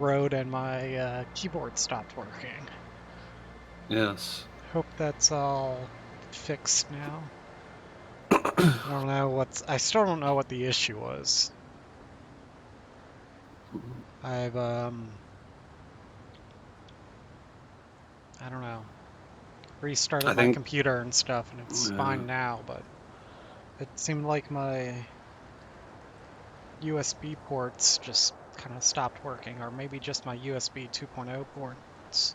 road and my keyboard stopped working. Yes. Hope that's all fixed now. I still don't know what the issue was. I've I don't know, restarted I my think. computer and stuff and it's Yeah. fine now, but it seemed like my USB ports just kind of stopped working, or maybe just my USB 2.0 ports.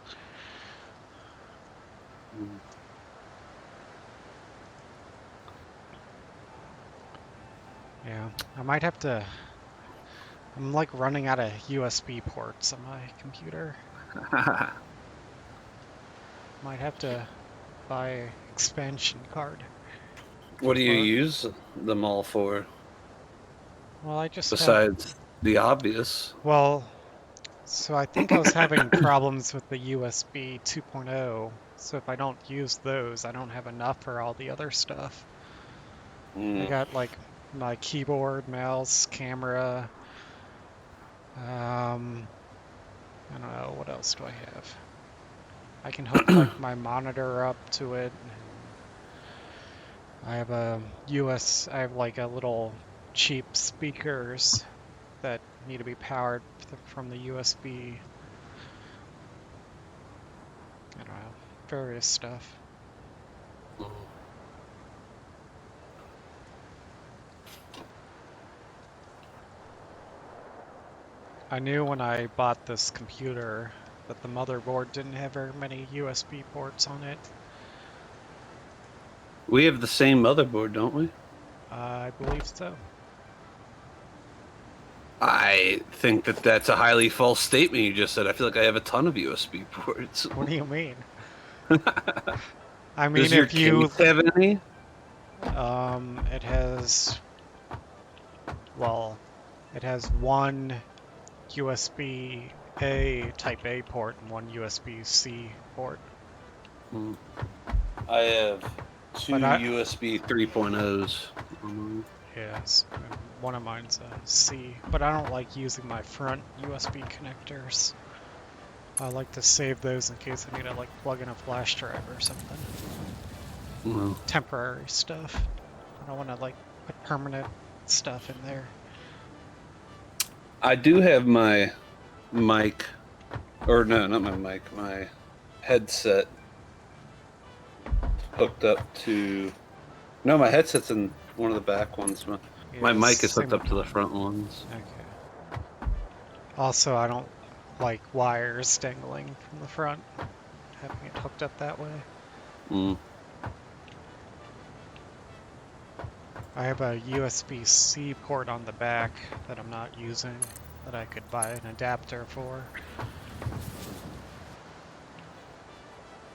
Yeah, I might have to. I'm like running out of USB ports on my computer. Might have to buy an expansion card. What do you Or, use them all for? well, I just have. Besides the obvious. Well, so I think I was having problems with the USB 2.0. So if I don't use those, I don't have enough for all the other stuff. I Mm. got like my keyboard, mouse, camera. I don't know, what else do I have? I can hook like my monitor up to it, and I have I have like a little cheap speakers that need to be powered from the USB. I don't know, various stuff. I knew when I bought this computer that the motherboard didn't have very many USB ports on it. We have the same motherboard, don't we? I believe so. I think that that's a highly false statement you just said. I feel like I have a ton of USB ports. What do you mean? I mean, Does your if you, case have any? it has, well, it has one USB-A Type A port and one USB-C port. I have two But I, USB 3.0s. yes, one of mine's a C, but I don't like using my front USB connectors. I like to save those in case I need to like plug in a flash drive or something. Well, Temporary stuff. I don't want to like put permanent stuff in there. I do have my mic, or no, not my mic, my headset hooked up to. No, my headset's in one of the back ones. My Yeah, mic is hooked same. up to the front ones. Okay. Also, I don't like wires dangling from the front, having it hooked up that way. Mm. I have a USB-C port on the back that I'm not using that I could buy an adapter for.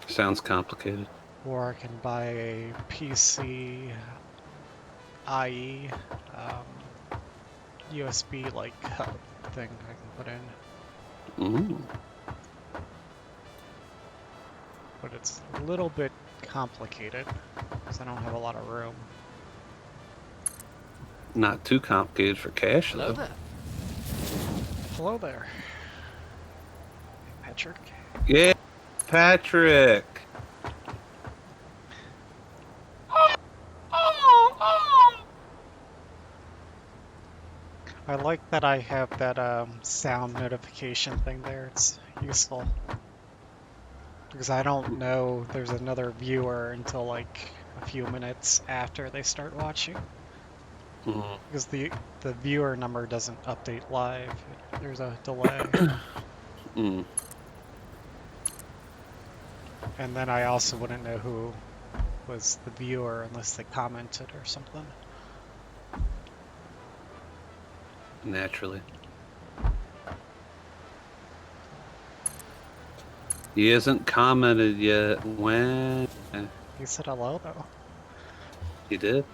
Sounds complicated. Or I can buy a PC IE USB like hub thing I can put in. Mm. But it's a little bit complicated because I don't have a lot of room. Not too complicated for cash, Hello though. there. Hello there, Patrick. Yeah, Patrick. I like that I have that sound notification thing there. It's useful. Because I don't know there's another viewer until like a few minutes after they start watching. Mm. Because the viewer number doesn't update live. There's a delay. Mm. And then I also wouldn't know who was the viewer unless they commented or something. Naturally. He hasn't commented yet. When? He said hello though. He did?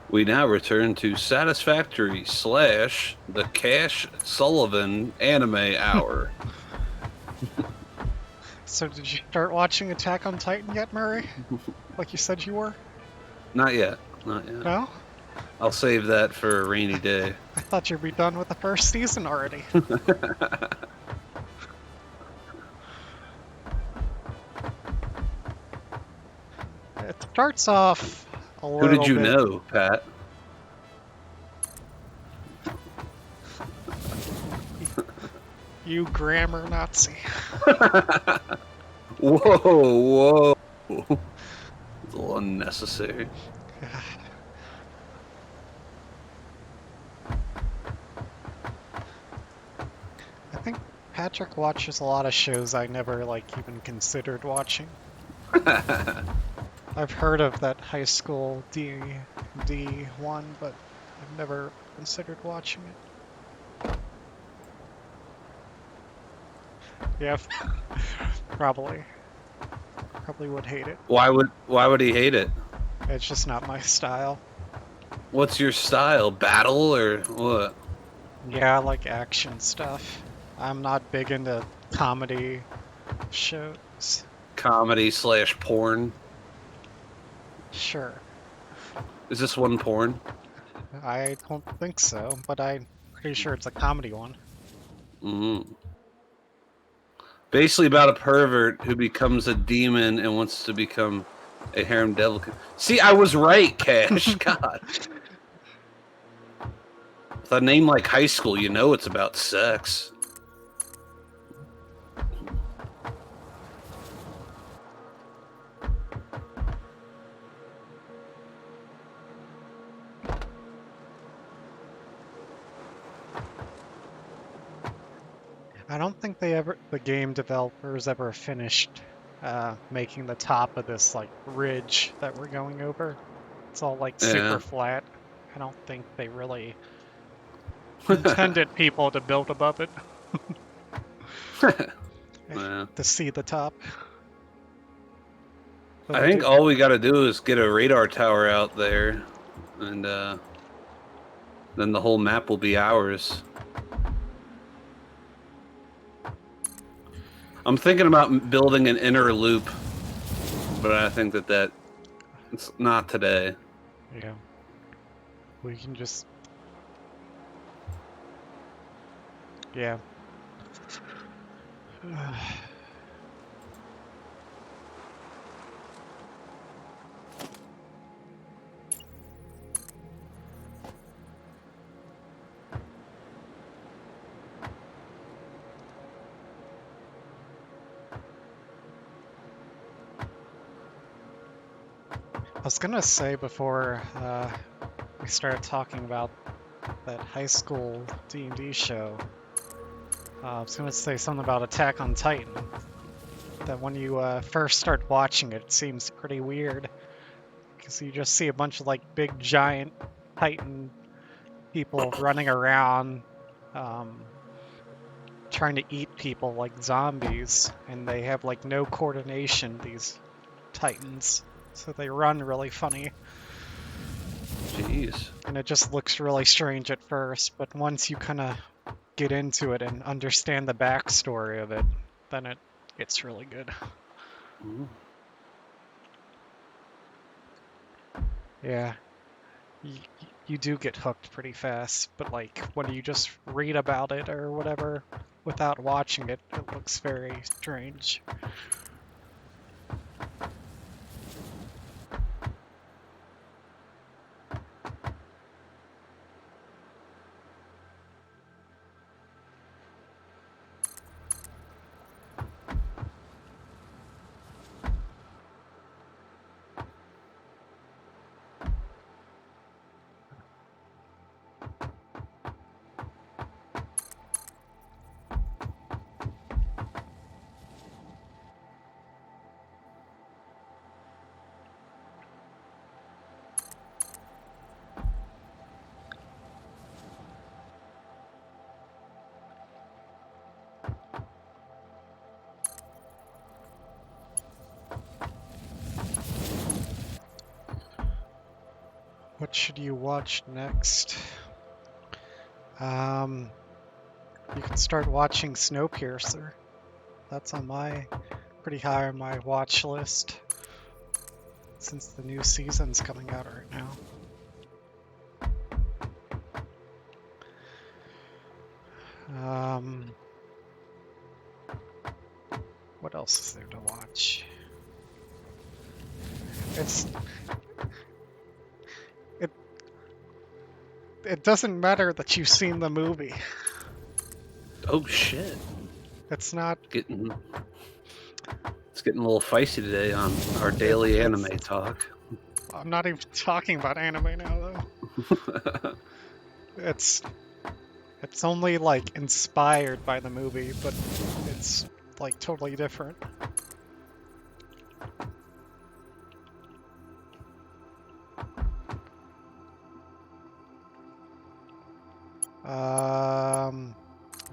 We now return to Satisfactory / the Cash Sullivan Anime Hour. So did you start watching Attack on Titan yet, Murray? Like you said you were? Not yet. Not yet. No? I'll save that for a rainy day. I thought you'd be done with the first season already. It starts off a Who did little you bit. know, Pat? You grammar Nazi. Whoa. It's a little unnecessary. I think Patrick watches a lot of shows I never like even considered watching. I've heard of that high school D one, but I've never considered watching it. Yeah, probably would hate it. Why would he hate it? It's just not my style. What's your style? Battle or what? Yeah, I like action stuff. I'm not big into comedy shows. Comedy / porn. Sure. Is this one porn? I don't think so, but I'm pretty sure it's a comedy one. Mm. Basically about a pervert who becomes a demon and wants to become a harem devil. See, I was right, Cash. God. With a name like High School, you know it's about sex. I don't think the game developers ever finished making the top of this like ridge that we're going over. It's all like super Yeah. flat. I don't think they really intended people to build above it Yeah. to see the top. But I they think do. all we got to do is get a radar tower out there, and then the whole map will be ours. I'm thinking about building an inner loop, but I think that it's not today. Yeah. We can just. Yeah. I was gonna say before we started talking about that high school D&D show, I was gonna say something about Attack on Titan. That when you first start watching it, it seems pretty weird because you just see a bunch of like big giant Titan people running around, trying to eat people like zombies, and they have like no coordination. These Titans, so they run really funny. Jeez. And it just looks really strange at first, but once you kind of get into it and understand the backstory of it, then it gets really good. Mm. Yeah, you do get hooked pretty fast, but like when you just read about it or whatever without watching it, it looks very strange. What should you watch next? You can start watching Snowpiercer. That's on my pretty high on my watch list since the new season's coming out right now. What else is there to watch? It's it doesn't matter that you've seen the movie. Oh shit! It's not. It's getting a little feisty today on our daily anime talk. I'm not even talking about anime now, though. It's only like inspired by the movie, but it's like totally different.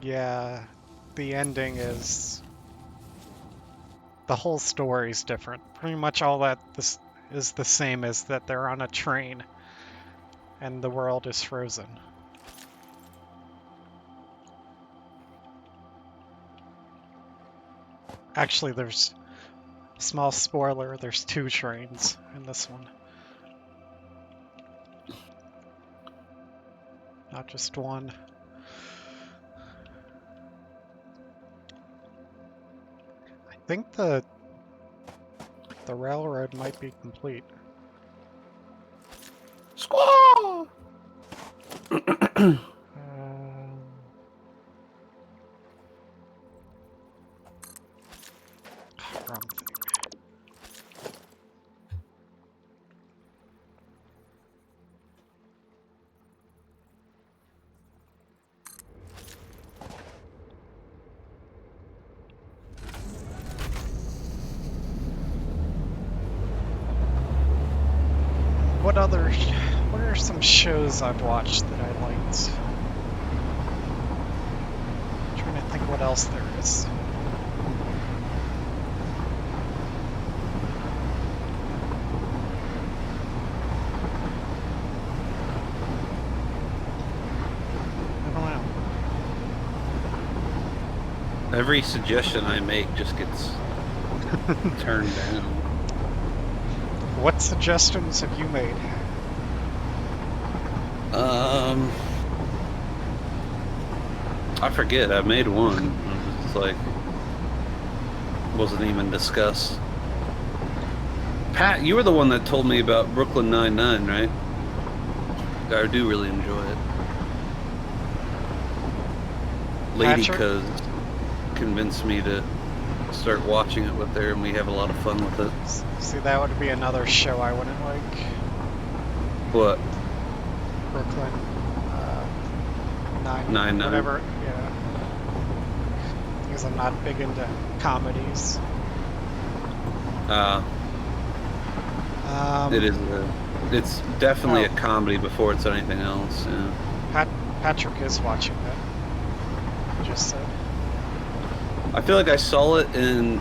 Yeah, the ending is the whole story's different. Pretty much all that this is the same as that they're on a train and the world is frozen. Actually, there's small spoiler, there's 2 trains in this one. Not just one. I think the railroad might be complete. Squall! Wrong thing. What are some shows I've watched that I liked? I'm trying to think what else there is. I don't know. Every suggestion I make just gets turned down. What suggestions have you made? I forget. I made one. It's like wasn't even discussed. Pat, you were the one that told me about Brooklyn Nine-Nine, right? I do really enjoy it. Lady Cuz convinced me to start watching it with her, and we have a lot of fun with it. See, that would be another show I wouldn't like. What? Brooklyn Nine-Nine. Whatever, yeah. Because I'm not big into comedies. It is. It's definitely a comedy before it's anything else. Yeah. Patrick is watching that. Just said. I feel like I saw it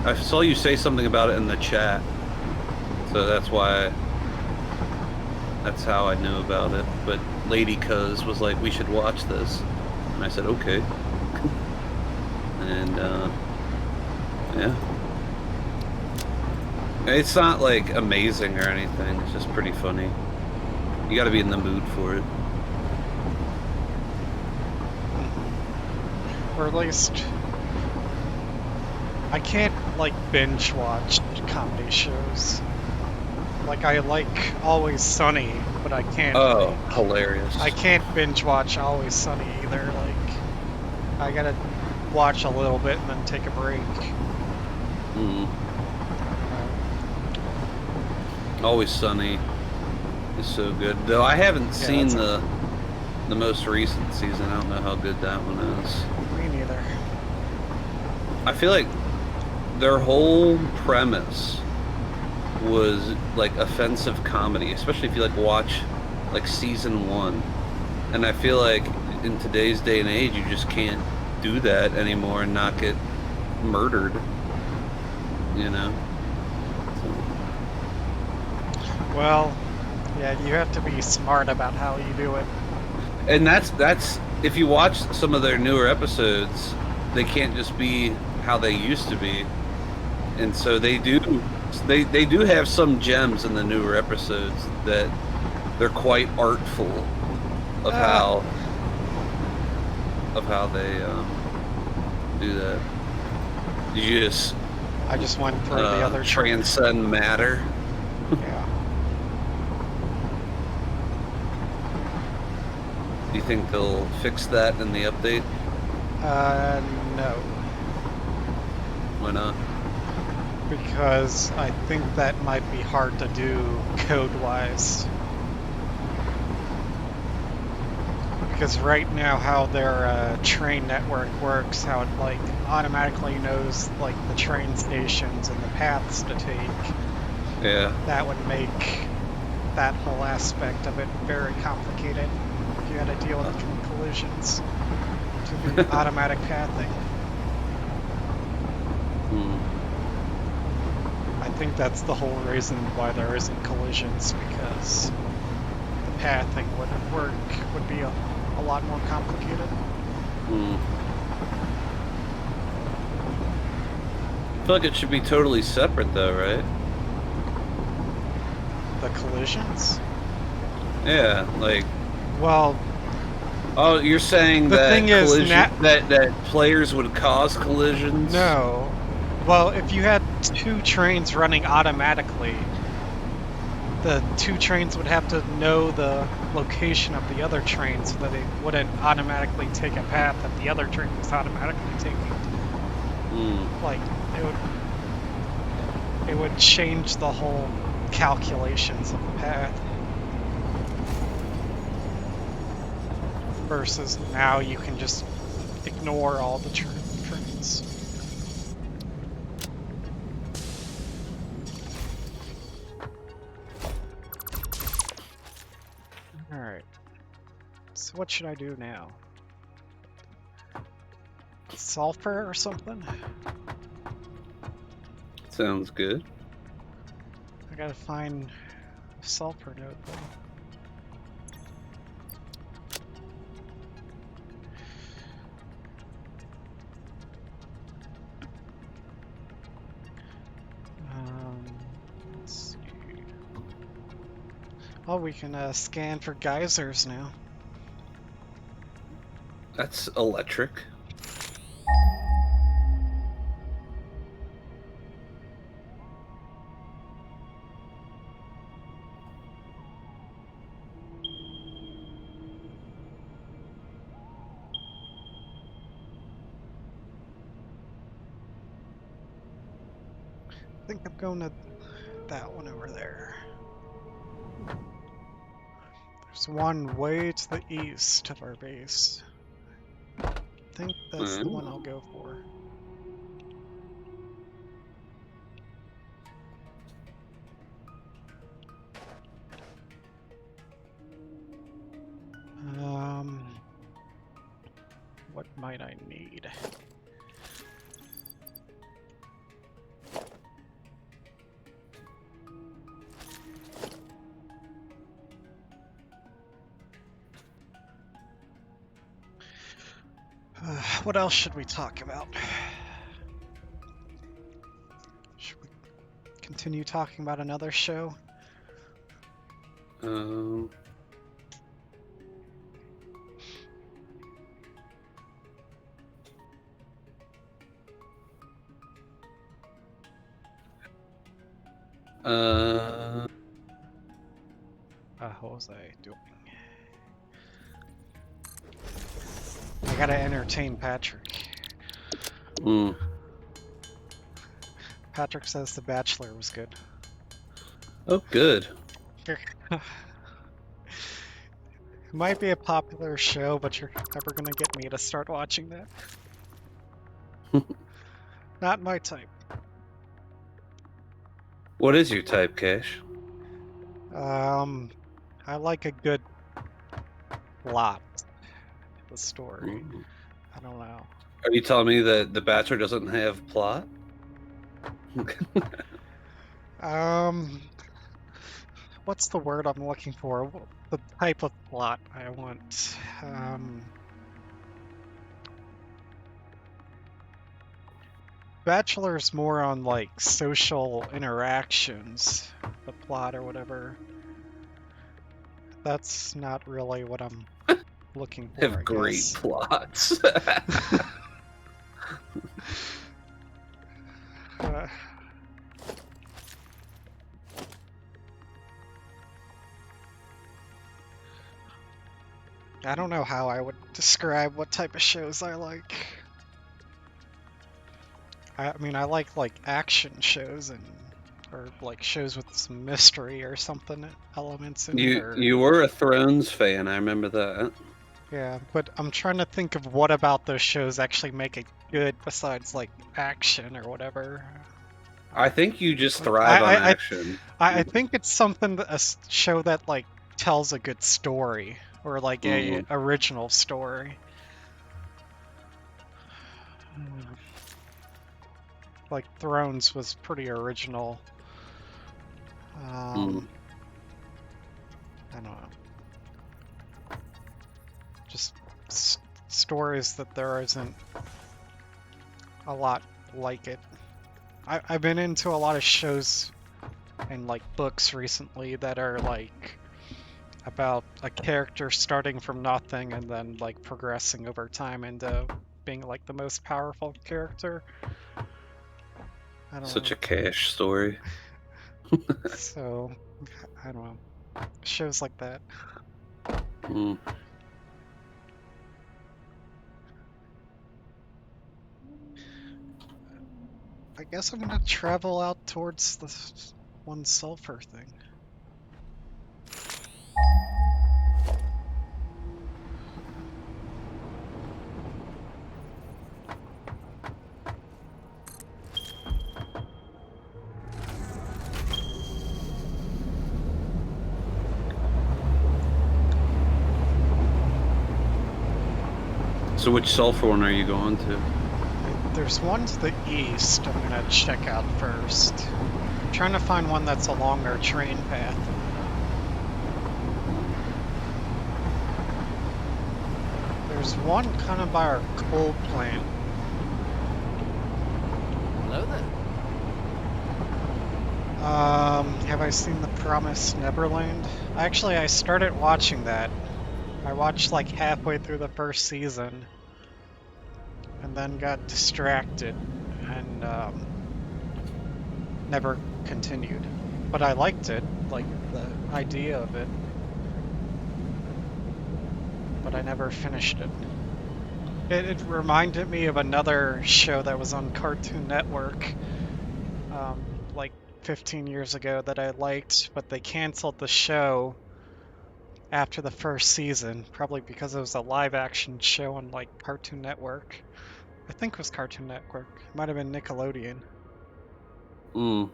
I saw you say something about it in the chat, so that's how I knew about it. But Lady Cuz was like, we should watch this, and I said okay. And yeah, it's not like amazing or anything. It's just pretty funny. You got to be in the mood for it. Or at least I can't like binge watch comedy shows. Like I like Always Sunny, but I can't. Oh, hilarious! I can't binge watch Always Sunny either. Like I gotta watch a little bit and then take a break. Always Sunny is so good, though. I haven't seen the most recent season. I don't know how good that one is. Me neither. I feel like their whole premise was like offensive comedy, especially if you like watch like season 1. And I feel like in today's day and age, you just can't do that anymore and not get murdered. You know. Well, yeah, you have to be smart about how you do it. And that's if you watch some of their newer episodes, they can't just be how they used to be. And so they do have some gems in the newer episodes that they're quite artful of how of how they do that. You just I just went for the other train. transcend matter. Yeah. Do you think they'll fix that in the update? No. Why not? Because I think that might be hard to do code-wise. Because right now how their train network works, how it like automatically knows like the train stations and the paths to take, Yeah. that would make that whole aspect of it very complicated. If you had to deal with collisions to the automatic pathing. I think that's the whole reason why there isn't collisions, because the pathing wouldn't work, would be a lot more complicated. I feel like it should be totally separate though, right? The collisions? Yeah, like. Well, Oh, you're saying the that thing is that players would cause collisions? No. Well, if you had two trains running automatically, the two trains would have to know the location of the other train so that they wouldn't automatically take a path that the other train was automatically taking. Like, it would change the whole calculations of the path. Versus now you can just ignore all the trains. Alright. So what should I do now? Sulfur or something? Sounds good. I gotta find a sulfur node though. Let's see. Oh, we can scan for geysers now. That's electric. I think I'm going to that one over there. There's one way to the east of our base. I think that's the one I'll go for. What might I need? What else should we talk about? Should we continue talking about another show? What was I doing? I gotta entertain Patrick. Patrick says The Bachelor was good. Oh, good. It might be a popular show, but you're never gonna get me to start watching that. Not my type. What is your type, Cash? I like a good plot. The story. I don't know. Are you telling me that The Bachelor doesn't have plot? What's the word I'm looking for? The type of plot I want. Bachelor's more on like social interactions, the plot or whatever. That's not really what I'm looking for, Have I great guess. plots. Uh, I don't know how I would describe what type of shows I like. I mean, I like action shows or like shows with some mystery or something elements in it, or You were a Thrones fan, I remember that. yeah. But I'm trying to think of what about those shows actually make it good besides like action or whatever. I think you just Like thrive on action. I think it's something show that like tells a good story or like a Mm, original story. Like Thrones was pretty original. mm, I don't know, just stories that there isn't a lot like it. I've been into a lot of shows and like books recently that are like about a character starting from nothing and then like progressing over time into being like the most powerful character. I don't such know. a cash story. So, I don't know. Shows like that. Mm. I guess I'm gonna travel out towards the one sulfur thing. So which sulfur one are you going to? There's one to the east I'm gonna check out first. I'm trying to find one that's along our train path. There's one kind of by our coal plant. Hello there. Have I seen The Promised Neverland? Actually, I started watching that. I watched like halfway through the first season and then got distracted and never continued. But I liked it, like the idea of it. But I never finished it. It reminded me of another show that was on Cartoon Network, like 15 years ago that I liked, but they canceled the show after the first season, probably because it was a live action show on like Cartoon Network. I think it was Cartoon Network. It might have been Nickelodeon. Mm.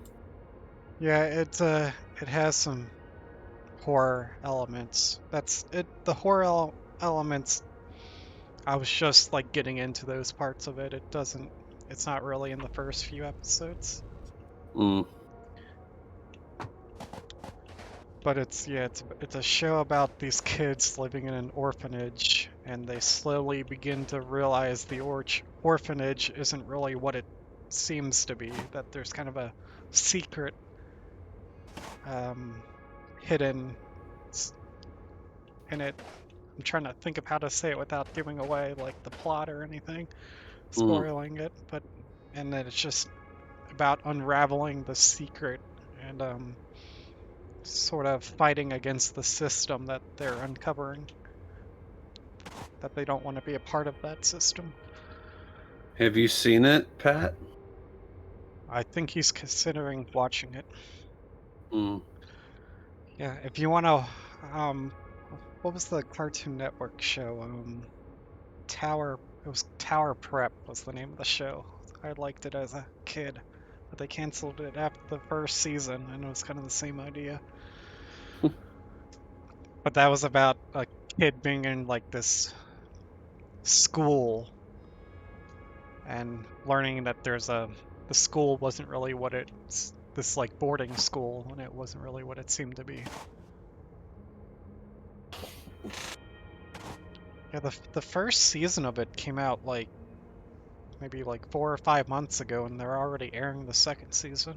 Yeah, it has some horror elements. That's it. The horror elements. I was just like getting into those parts of it. It doesn't. It's not really in the first few episodes. Mm. But it's a show about these kids living in an orphanage, and they slowly begin to realize the orphanage isn't really what it seems to be. That there's kind of a secret hidden in it. I'm trying to think of how to say it without giving away like the plot or anything, Mm. spoiling it. But and then it's just about unraveling the secret and sort of fighting against the system that they're uncovering. That they don't want to be a part of that system. Have you seen it, Pat? I think he's considering watching it. Mm. Yeah, if you want to, um, what was the Cartoon Network show? Tower. It was Tower Prep was the name of the show. I liked it as a kid, but they canceled it after the first season, and it was kind of the same idea. But that was about a kid being in like this school and learning that the school wasn't really what it's this like boarding school, and it wasn't really what it seemed to be. Yeah, the first season of it came out like maybe like 4 or 5 months ago, and they're already airing the second season.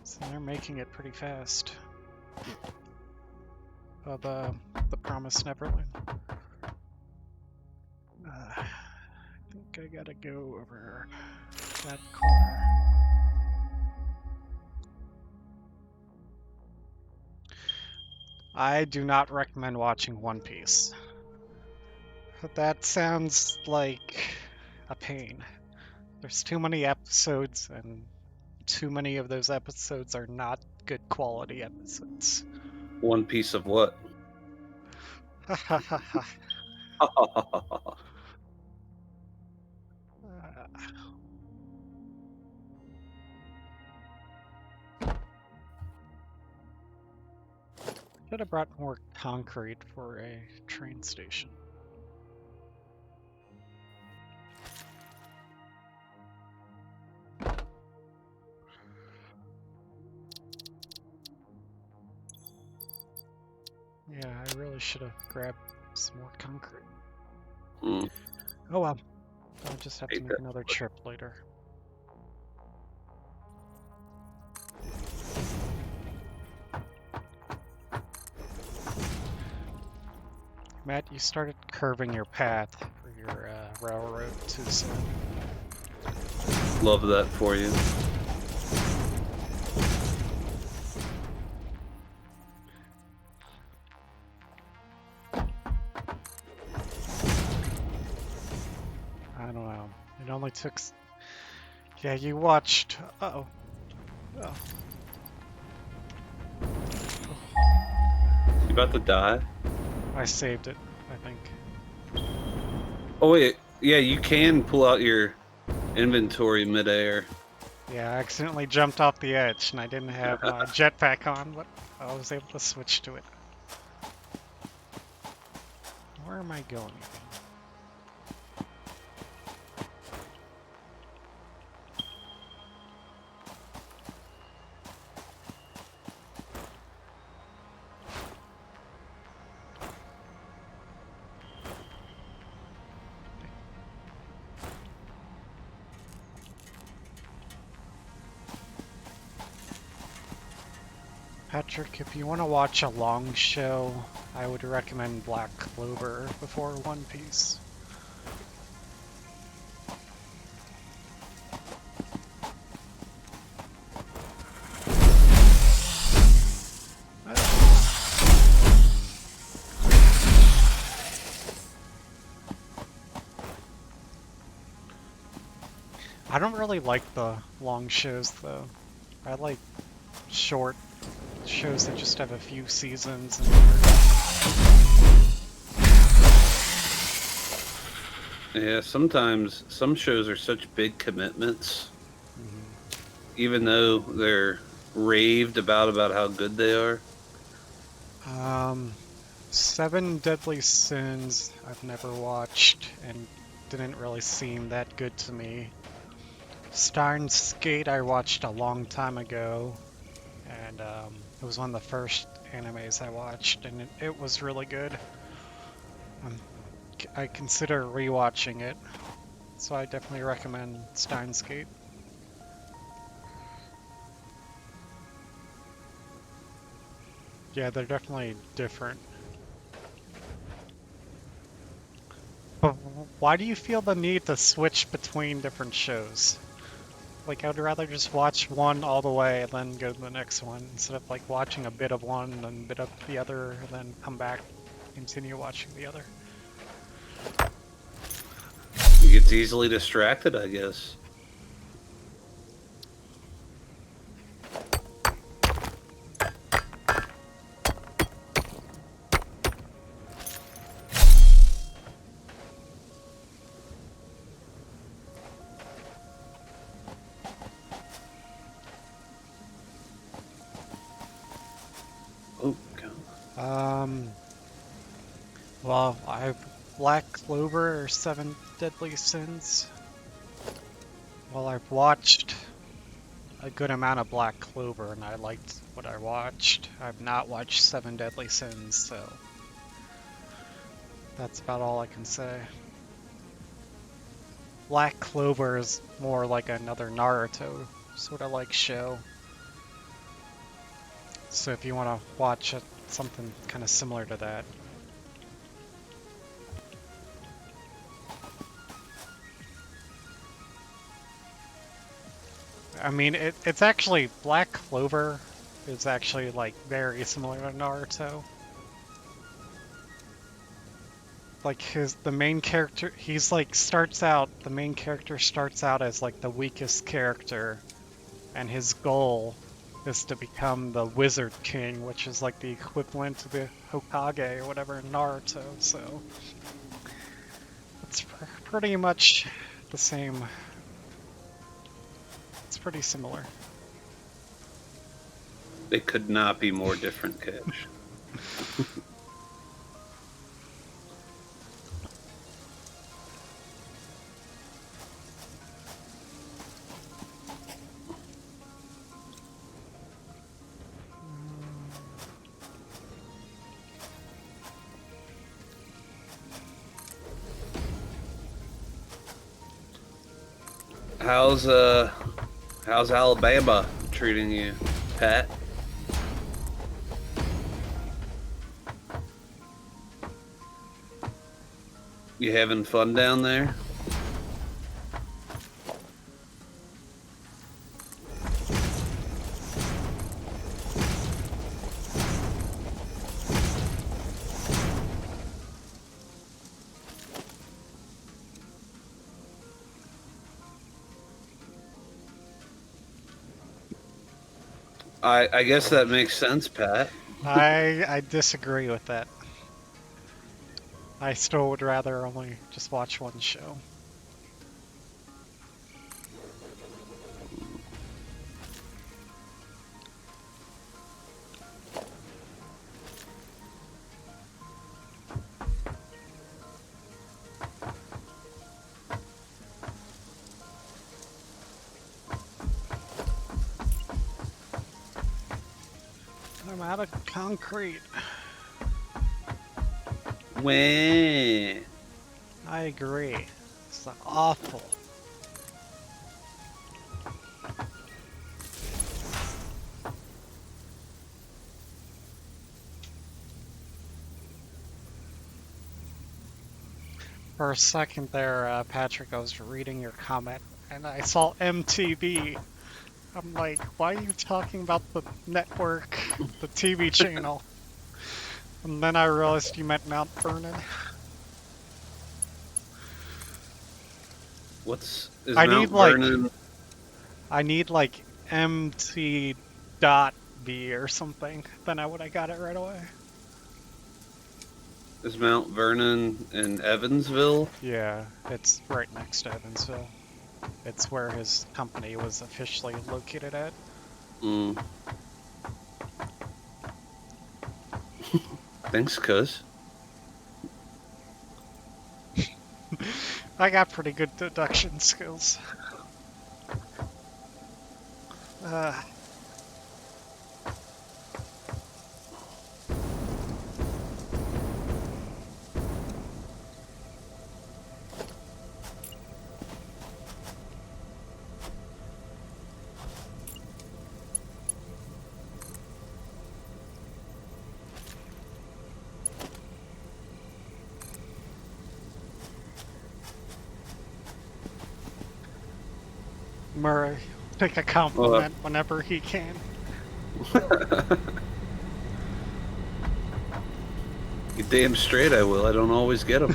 So they're making it pretty fast. Of The Promised Neverland. I gotta go over that corner. I do not recommend watching One Piece. That sounds like a pain. There's too many episodes, and too many of those episodes are not good quality episodes. One piece of what? Should have brought more concrete for a train station. Yeah, I really should have grabbed some more concrete. Mm, Oh well, I'll just have to hate make that. another trip later. Matt, you started curving your path for your railroad too soon. Love that for you. I don't know. It only took. Yeah, you watched. Uh-oh. Oh. You about to die? I saved it, I think. Oh wait, yeah, you can pull out your inventory midair. Yeah, I accidentally jumped off the edge and I didn't have my jetpack on, but I was able to switch to it. Where am I going again? Patrick, if you want to watch a long show, I would recommend Black Clover before One Piece. I don't really like the long shows though. I like short shows that just have a few seasons and Yeah, sometimes some shows are such big commitments, even though they're raved about how good they are. Seven Deadly Sins I've never watched and didn't really seem that good to me. Steins Gate I watched a long time ago, and it was one of the first animes I watched, and it was really good. I consider rewatching it, so I definitely recommend Steins Gate. Yeah, they're definitely different. But why do you feel the need to switch between different shows? Like, I'd rather just watch one all the way and then go to the next one, instead of like watching a bit of one and a bit of the other, and then come back, continue watching the other. You get easily distracted, I guess. Oh, God. Well, I have Black Clover or Seven Deadly Sins. Well, I've watched a good amount of Black Clover and I liked what I watched. I've not watched Seven Deadly Sins, so that's about all I can say. Black Clover is more like another Naruto sort of like show. So if you want to watch something kind of similar to that. I mean, it's actually Black Clover is actually like very similar to Naruto. Like the main character, the main character starts out as like the weakest character, and his goal is to become the Wizard King, which is like the equivalent to the Hokage or whatever in Naruto. So it's pretty much the same. It's pretty similar. It could not be more different, Cash. How's Alabama treating you, Pat? You having fun down there? I guess that makes sense, Pat. I disagree with that. I still would rather only just watch one show. I'm out of concrete. When? I agree. It's awful. For a second there, Patrick, I was reading your comment, and I saw MTV. I'm like, why are you talking about the network, the TV channel? And then I realized you meant Mount Vernon. Is I Mount need like Vernon? I need like MT.B or something. Then I would have got it right away. Is Mount Vernon in Evansville? Yeah, it's right next to Evansville. It's where his company was officially located at. Mm. Thanks, cuz. I got pretty good deduction skills. Murray, take a compliment whenever he can. You damn straight I will. I don't always get them.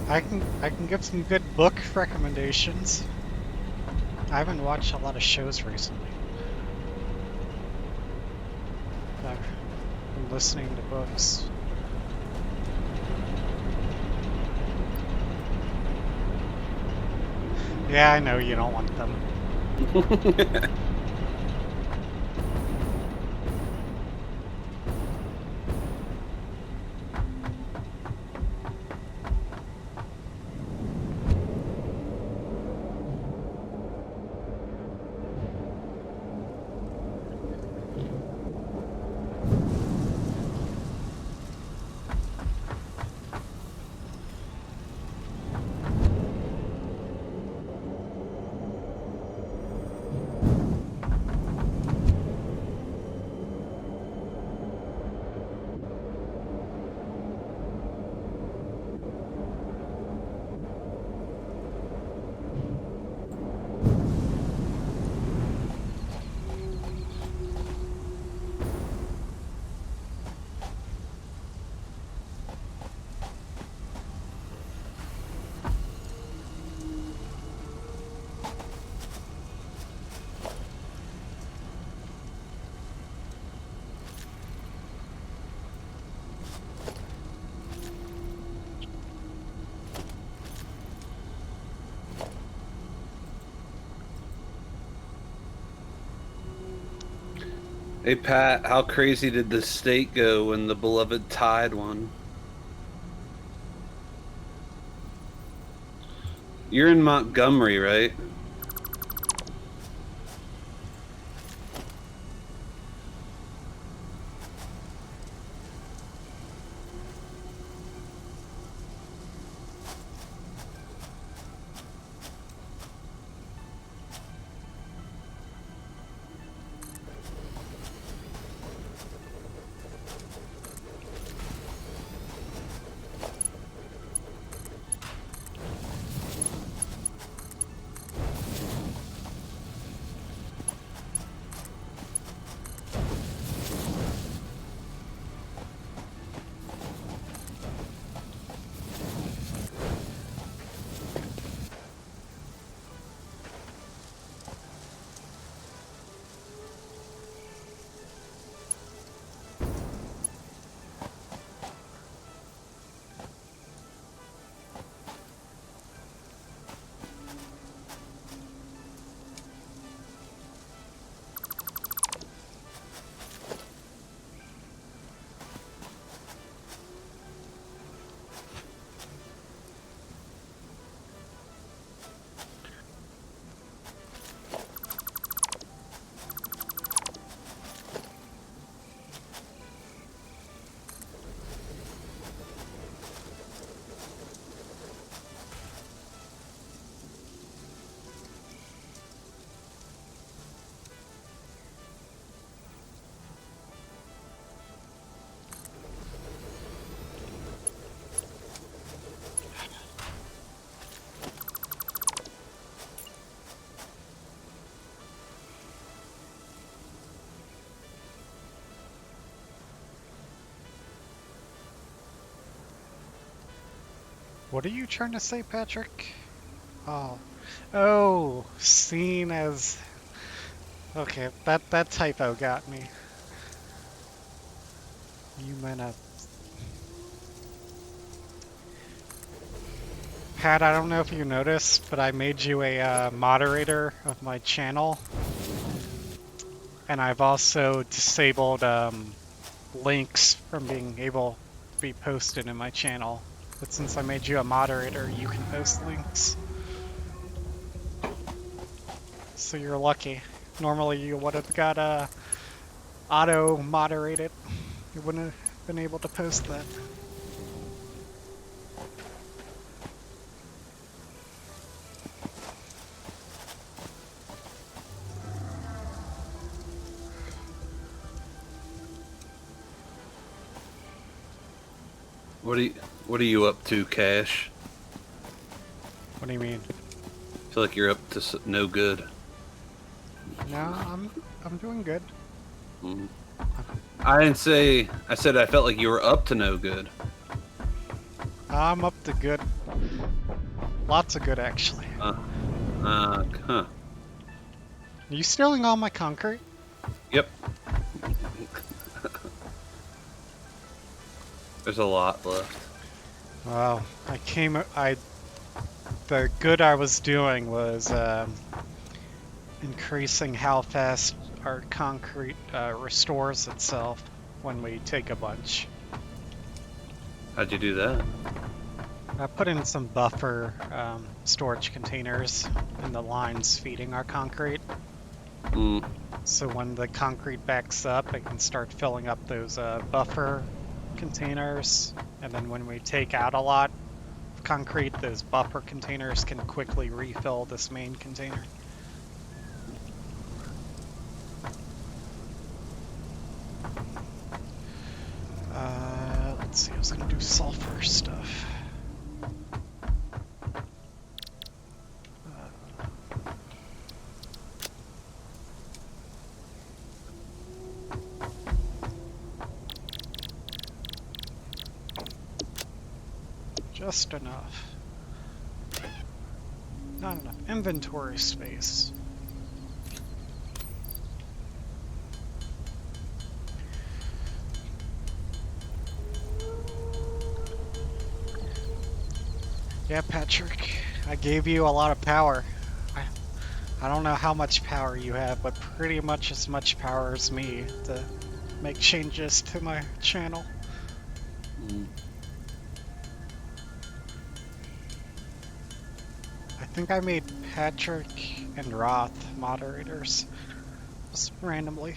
I can give some good book recommendations. I haven't watched a lot of shows recently. I've been listening to books. Yeah, I know you don't want them. Hey Pat, how crazy did the state go when the beloved Tide won? You're in Montgomery, right? What are you trying to say, Patrick? Oh. Oh, seen as... Okay, that typo got me. You meant a... Pat, I don't know if you noticed, but I made you a moderator of my channel. And I've also disabled links from being able to be posted in my channel. But since I made you a moderator, you can post links. So you're lucky. Normally you would have got auto-moderated. You wouldn't have been able to post that. What are you up to, Cash? What do you mean? I feel like you're up to no good. No, I'm doing good. Mm. I didn't say. I said I felt like you were up to no good. I'm up to good. Lots of good, actually. Huh. Are you stealing all my concrete? Yep. There's a lot left. Wow, the good I was doing was increasing how fast our concrete restores itself when we take a bunch. How'd you do that? I put in some buffer storage containers in the lines feeding our concrete. Mm. So when the concrete backs up, it can start filling up those buffer containers. And then when we take out a lot of concrete, those buffer containers can quickly refill this main container. Let's see, I was gonna do sulfur stuff. Just enough. Not enough inventory space. Yeah, Patrick, I gave you a lot of power. I don't know how much power you have, but pretty much as much power as me to make changes to my channel. Mm. I think I made Patrick and Roth moderators, just randomly.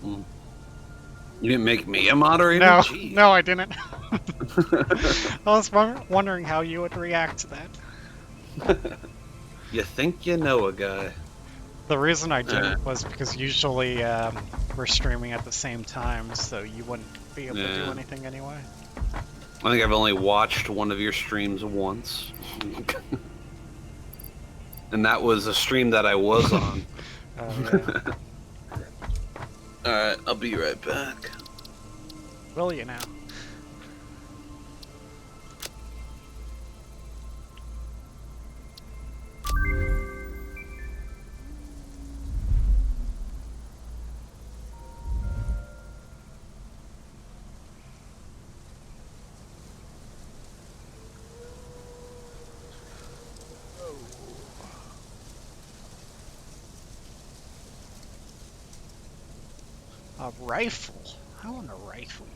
Mm. You didn't make me a moderator? No, Jeez. no, I didn't. I was wondering how you would react to that. You think you know a guy. The reason I didn't was because usually we're streaming at the same time, so you wouldn't be able to do anything anyway. I think I've only watched one of your streams once. And that was a stream that I was on. Oh, yeah. Alright, I'll be right back. Will you now? A rifle? I want a rifle.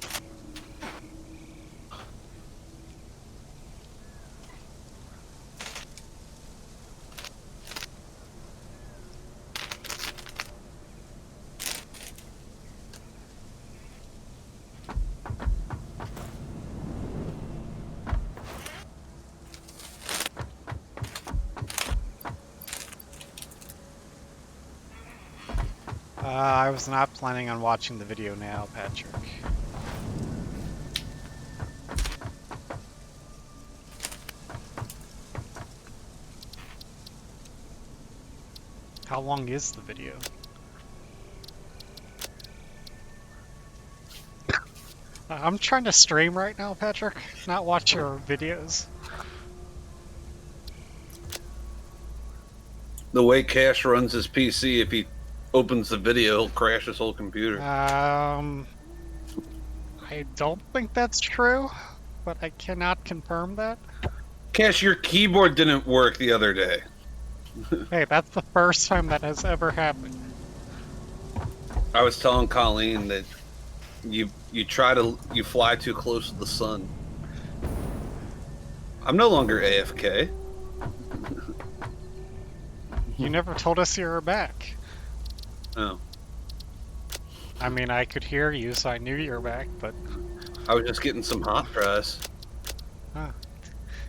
I was not planning on watching the video now, Patrick. How long is the video? I'm trying to stream right now, Patrick, not watch your videos. The way Cash runs his PC, if he opens the video, he'll crash his whole computer. I don't think that's true, but I cannot confirm that. Cash, your keyboard didn't work the other day. Hey, that's the first time that has ever happened. I was telling Colleen that you fly too close to the sun. I'm no longer AFK. You never told us you were back. Oh. I mean, I could hear you, so I knew you were back, but... I was just getting some hot fries. Huh.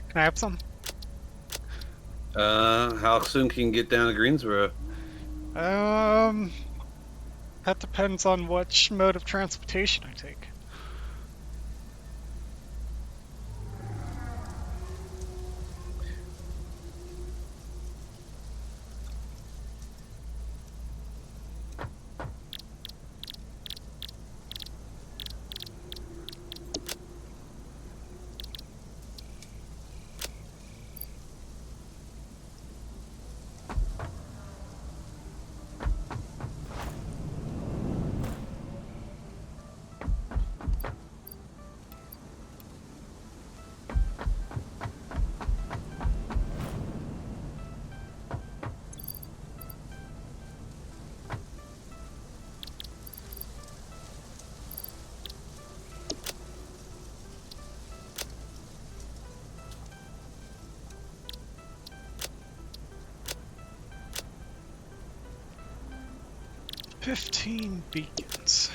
Can I have some? How soon can you get down to Greensboro? That depends on which mode of transportation I take. 15 beacons.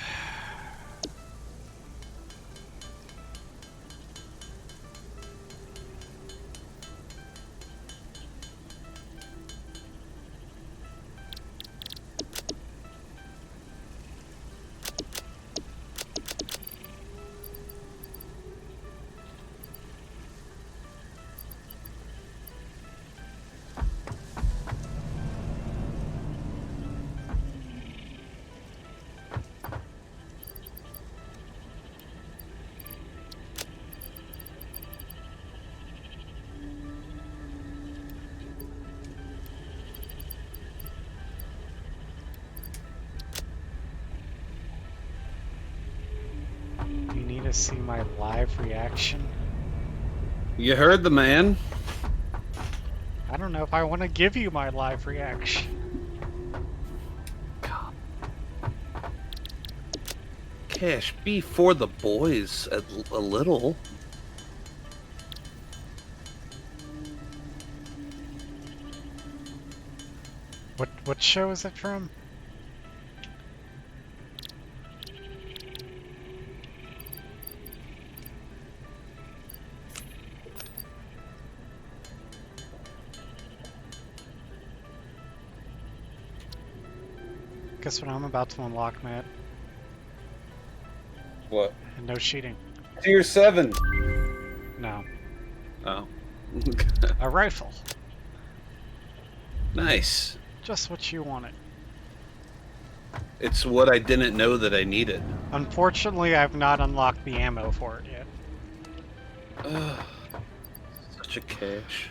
You need to see my live reaction. You heard the man. I don't know if I want to give you my live reaction. God. Cash, be for the boys a little. What show is it from? Guess what I'm about to unlock, Matt? What? And no cheating. Tier 7. No. Oh. A rifle. Nice. Just what you wanted. It's what I didn't know that I needed. Unfortunately, I've not unlocked the ammo for it yet. Ugh. Such a cash.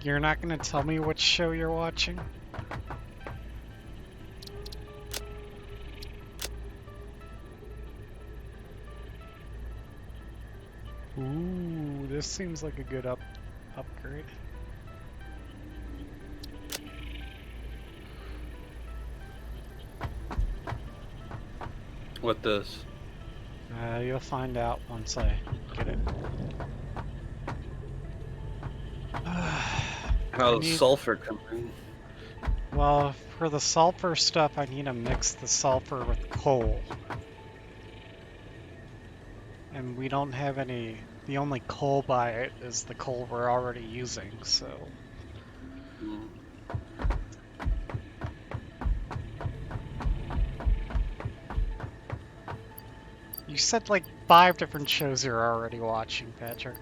You're not going to tell me which show you're watching? Ooh, this seems like a good upgrade. What does? You'll find out once I get it. How's sulfur coming? Well, for the sulfur stuff, I need to mix the sulfur with coal. And we don't have any... The only coal by it is the coal we're already using, so... You said like 5 different shows you're already watching, Patrick.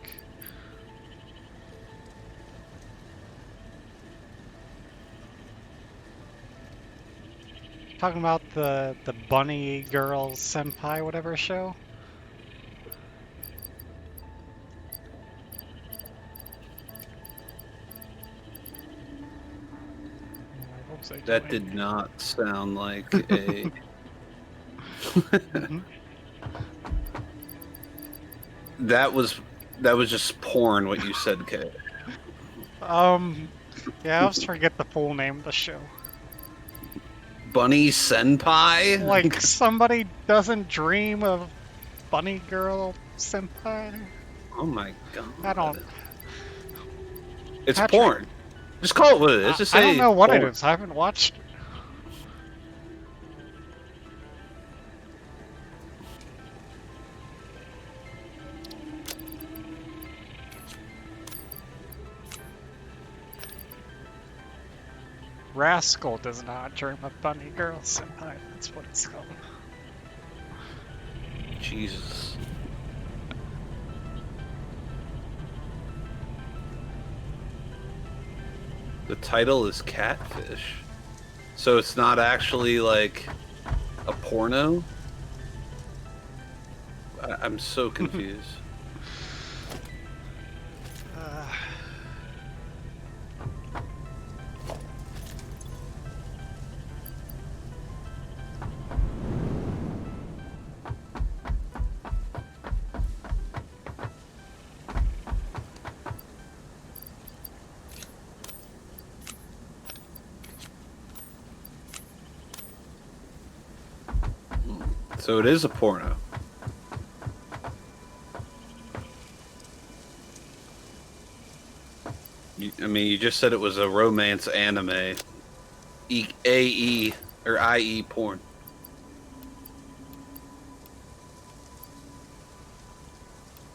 Talking about the bunny girl senpai whatever show? That did not sound like a... That was just porn what you said, Kay. Yeah, I always forget the full name of the show. Bunny Senpai? Like, somebody doesn't dream of bunny girl senpai? Oh my god. I don't... It's Patrick, porn. Just call it what it is. Just say I don't know what porn. it is. I haven't watched it. Rascal does not dream of bunny girl senpai. That's what it's called. Jesus. The title is Catfish. So it's not actually like a porno? I'm so confused. So it is a porno. I mean, you just said it was a romance anime. AE or IE porn.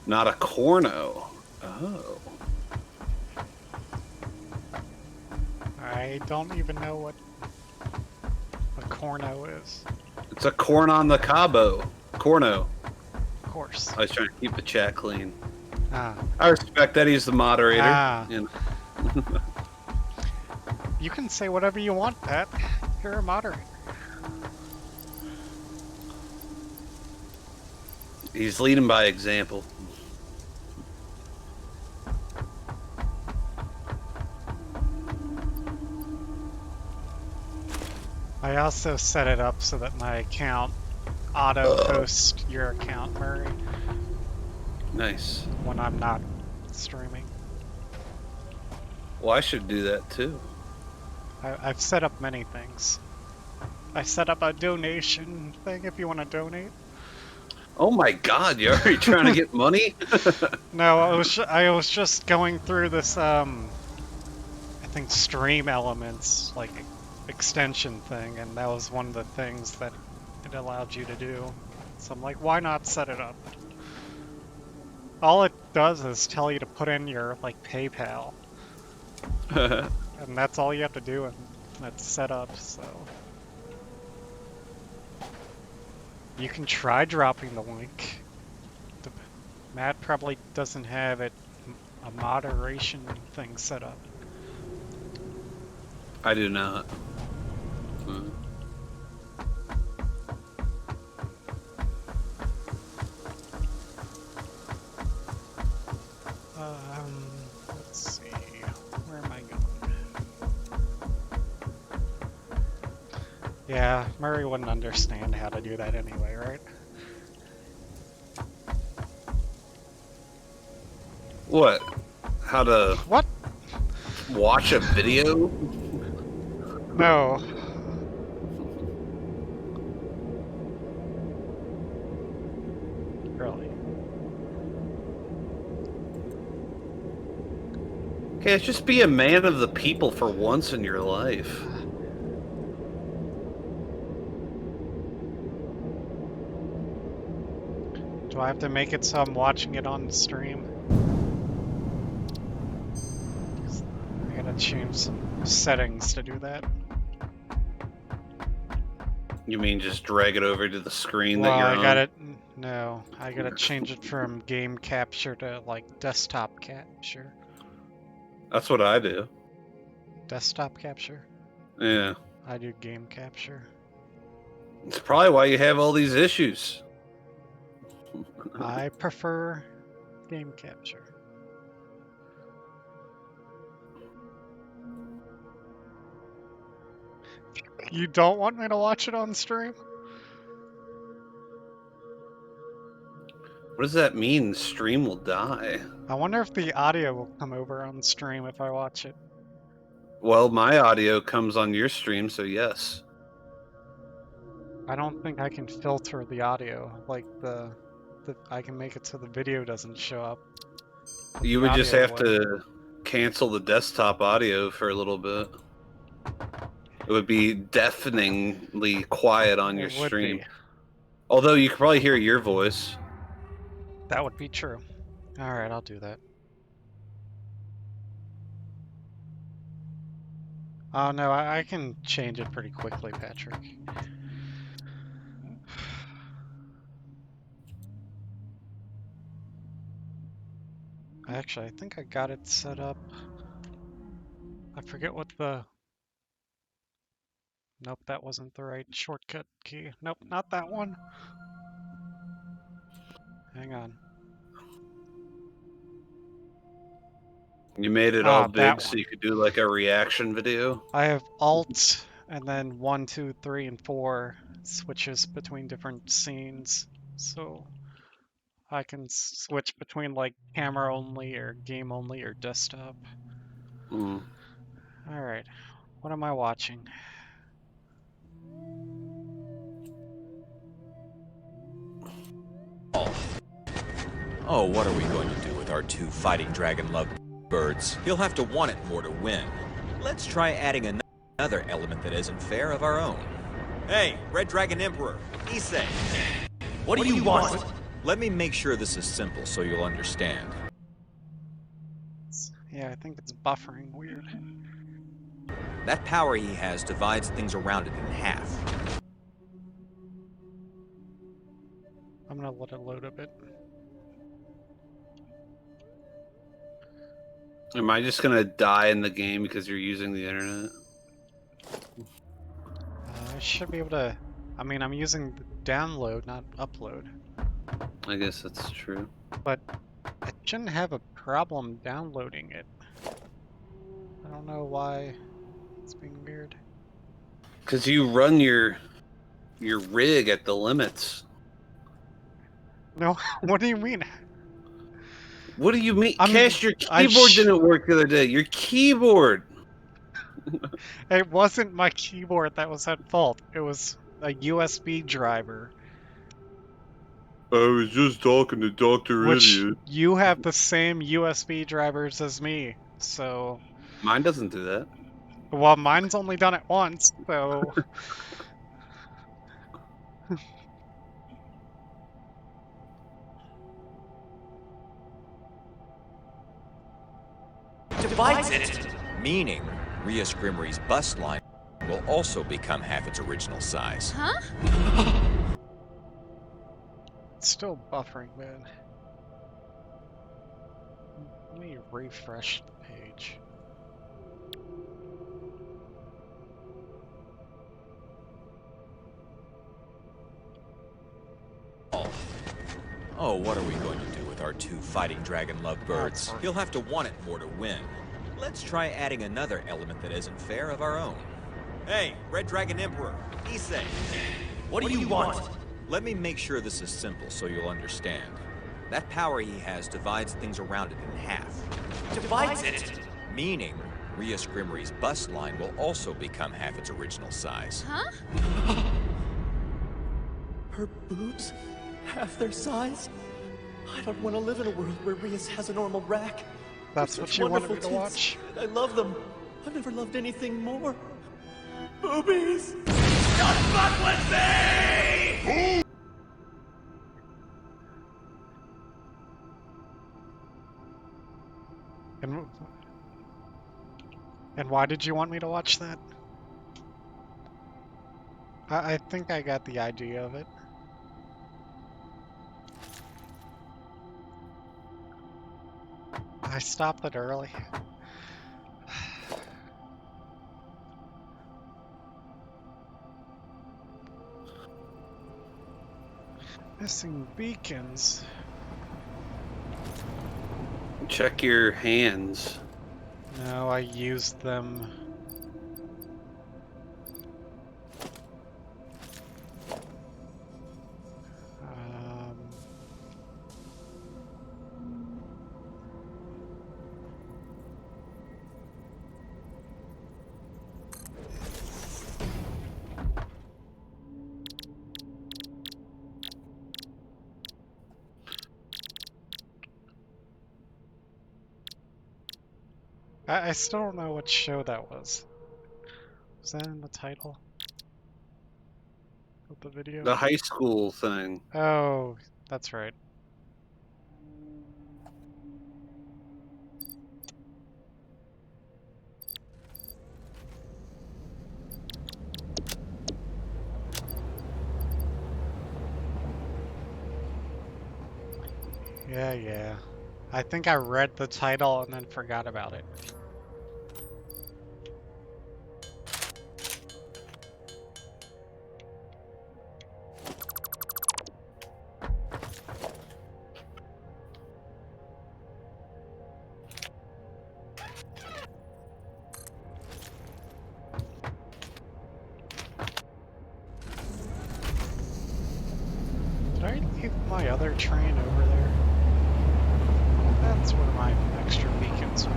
Not a corno. Oh. I don't even know what a corno is. It's a corn on the cabo. Corno. Of course. I was trying to keep the chat clean. Ah. I respect that he's the moderator. Ah. And You can say whatever you want, Pat. You're a moderator. he's leading by example. I also set it up so that my account auto-posts your account, Murray, Nice. when I'm not streaming. Well, I should do that too. I've set up many things. I set up a donation thing if you want to donate. Oh my god, you're already trying to get money? No, I was just going through this I think stream elements like extension thing, and that was one of the things that it allowed you to do. So I'm like, why not set it up? All it does is tell you to put in your like PayPal, and that's all you have to do, and that's set up. So you can try dropping the link. Matt probably doesn't have a moderation thing set up. I do not. Hmm. Let's see. Where am I going? Yeah, Murray wouldn't understand how to do that anyway, right? What? How to What? watch a video? No. Really? Okay, just be a man of the people for once in your life. Do I have to make it so I'm watching it on stream? I gotta change some settings to do that. You mean just drag it over to the screen Well, that you're I on? gotta... No, I gotta change it from game capture to, like, desktop capture. That's what I do. Desktop capture? Yeah. I do game capture. It's probably why you have all these issues. I prefer game capture. You don't want me to watch it on stream? What does that mean? Stream will die. I wonder if the audio will come over on stream if I watch it. Well, my audio comes on your stream, so yes. I don't think I can filter the audio. Like I can make it so the video doesn't show up. You The would just audio have would. to cancel the desktop audio for a little bit. It would be deafeningly quiet on your It would stream. be. Although you could probably hear your voice. That would be true. Alright, I'll do that. Oh no, I can change it pretty quickly, Patrick. Actually, I think I got it set up. I forget what the... Nope, that wasn't the right shortcut key. Nope, not that one. Hang on. You made it all That big so one. you could do like a reaction video. I have Alt and then 1, 2, 3, and 4 switches between different scenes. So I can switch between like camera only or game only or desktop. Mm. Alright, what am I watching? Oh, what are we going to do with our two fighting dragon love? birds. He'll have to want it more to win. Let's try adding another element that isn't fair of our own. Hey, Red Dragon Emperor, Issei. What do you want? Let me make sure this is simple so you'll understand. Yeah, I think it's buffering weird. That power he has divides things around it in half. I'm gonna let it load a bit. Am I just gonna die in the game because you're using the internet? I should be able to. I mean, I'm using the download, not upload. I guess that's true. But I shouldn't have a problem downloading it. I don't know why it's being weird. Because you run your rig at the limits. No, what do you mean? What do you mean? I'm- Cash, your I keyboard sh- didn't work the other day. Your keyboard. It wasn't my keyboard that was at fault. It was a USB driver. I was just talking to Dr. Which Idiot. you have the same USB drivers as me, so... Mine doesn't do that. Well, mine's only done it once, so... Divides it! Meaning, Rias Grimry's bust line will also become half its original size. Huh? It's still buffering, man. Let me refresh the page. Oh, what are we going to do with our two fighting dragon lovebirds? He'll have to want it more to win. Let's try adding another element that isn't fair of our own. Hey, Red Dragon Emperor, Issei. What do you want? Let me make sure this is simple so you'll understand. That power he has divides things around it in half. Divides it? Meaning, Rias Grimry's bust line will also become half its original size. Huh? Her boobs? Half their size? I don't want to live in a world where Rias has a normal rack. That's They're what such you wanted wonderful me to tits, watch? and I love them. I've never loved anything more. Boobies! Don't fuck with me! And why did you want me to watch that? I think I got the idea of it. I stopped it early. Missing beacons. Check your hands. No, I used them. I still don't know what show that was. Was that in the title of the video? The high school thing. Oh, that's right. Yeah. I think I read the title and then forgot about it. Did I leave my other train over there? That's where my extra beacons are.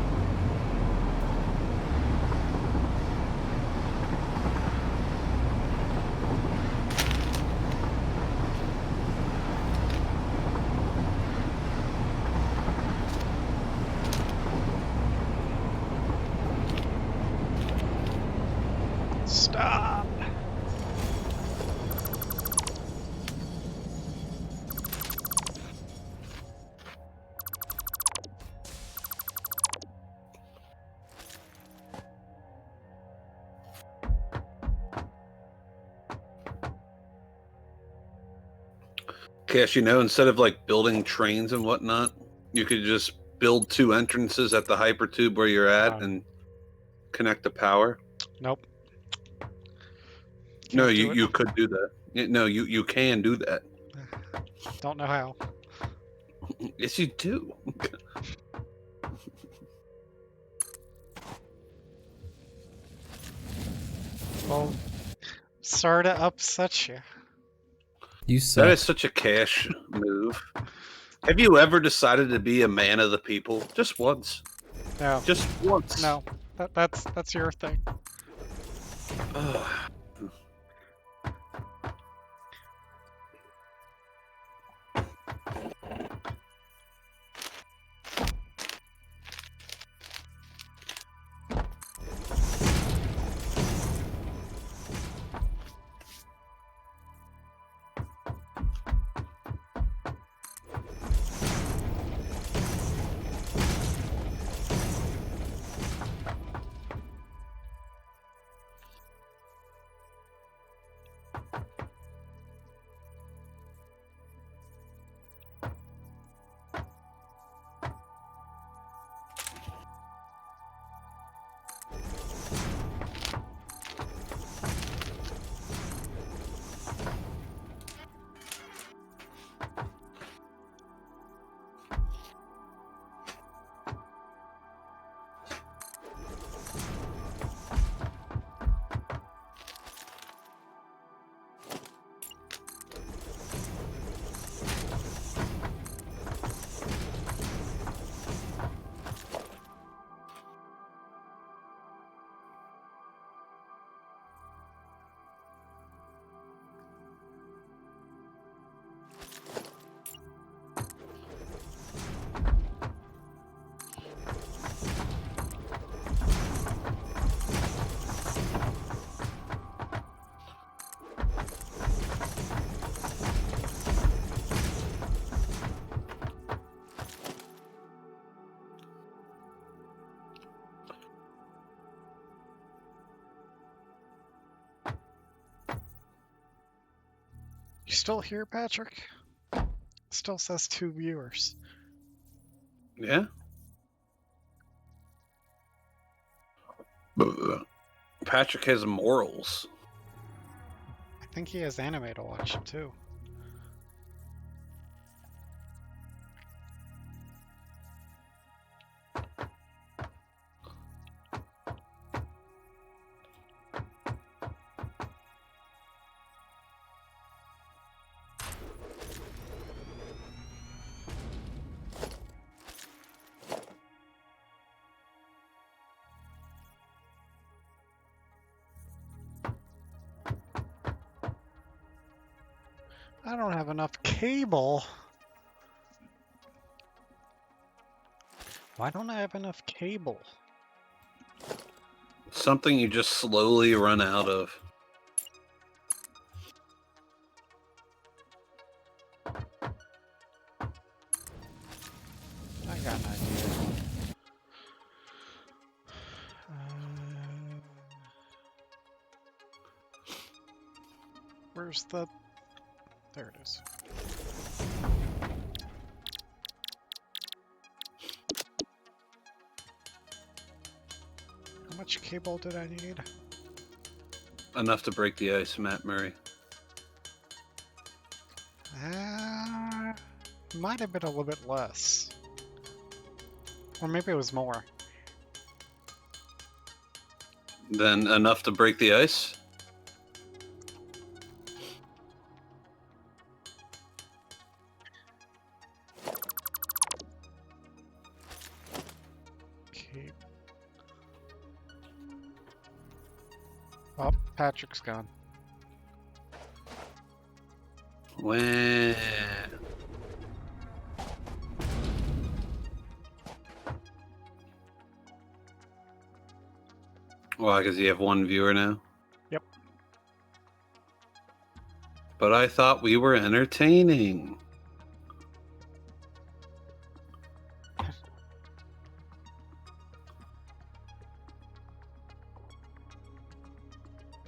Stop! Cash, you know, instead of like building trains and whatnot, you could just build 2 entrances at the hypertube where you're at and connect the power. Nope. No, Can't do it. you could do that. No, you can do that. Don't know how. Yes, you do. Well, sorry to upset you. You suck. That is such a Cash move. Have you ever decided to be a man of the people? Just once. No. Just once. No. That's your thing. Ugh. You still here, Patrick? Still says 2 viewers. Yeah. Patrick has morals. I think he has anime to watch too. I don't have enough cable. Why don't I have enough cable? Something you just slowly run out of. I got an idea. Where's the... There it is. How much cable did I need? Enough to break the ice, Matt Murray. Might have been a little bit less. Or maybe it was more. Then enough to break the ice? Okay. Oh, Patrick's gone. When? Why? Because you have 1 viewer now? Yep. But I thought we were entertaining.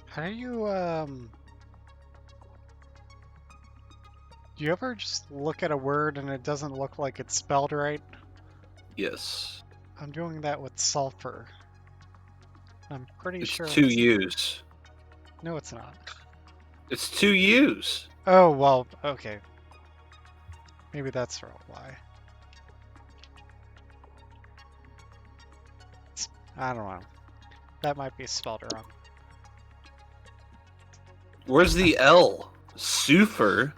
How do you ever just look at a word and it doesn't look like it's spelled right? Yes. I'm doing that with sulfur. I'm pretty It's sure two it's... U's. No, it's not. It's two U's. Oh, well, okay. Maybe that's why. I don't know. That might be spelled wrong. Where's the L? Super.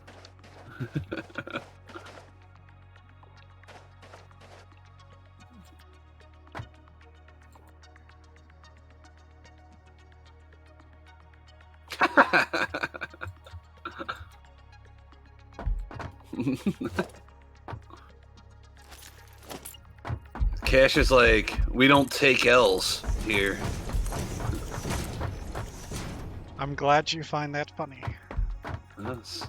Cash is like, we don't take L's here. I'm glad you find that funny. Yes.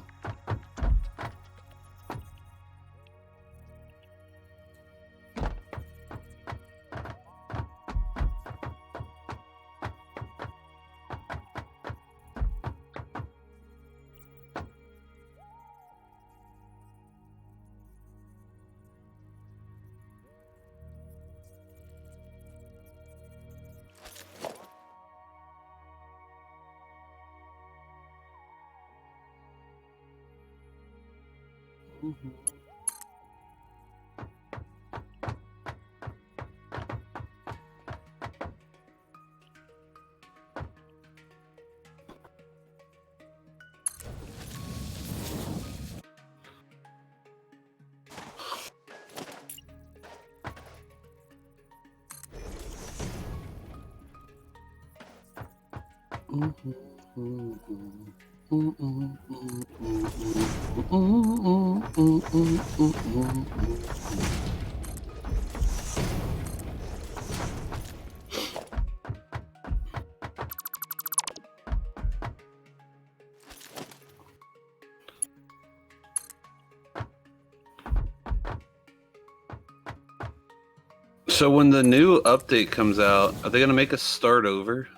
So when the new update comes out, are they going to make us start over?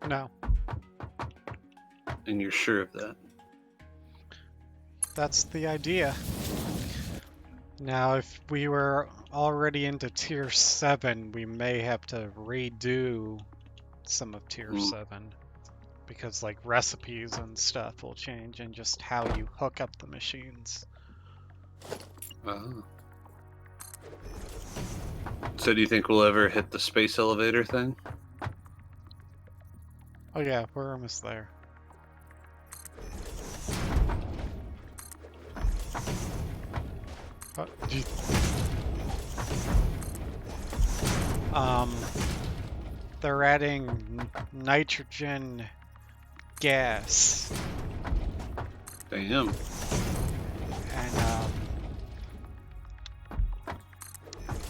No, And you're sure of that? that's the idea. Now, if we were already into Tier 7, we may have to redo some of Tier 7. Because, like, recipes and stuff will change, and just how you hook up the machines. Oh. So do you think we'll ever hit the space elevator thing? Oh yeah, we're almost there. Oh, they're adding nitrogen gas. Damn. And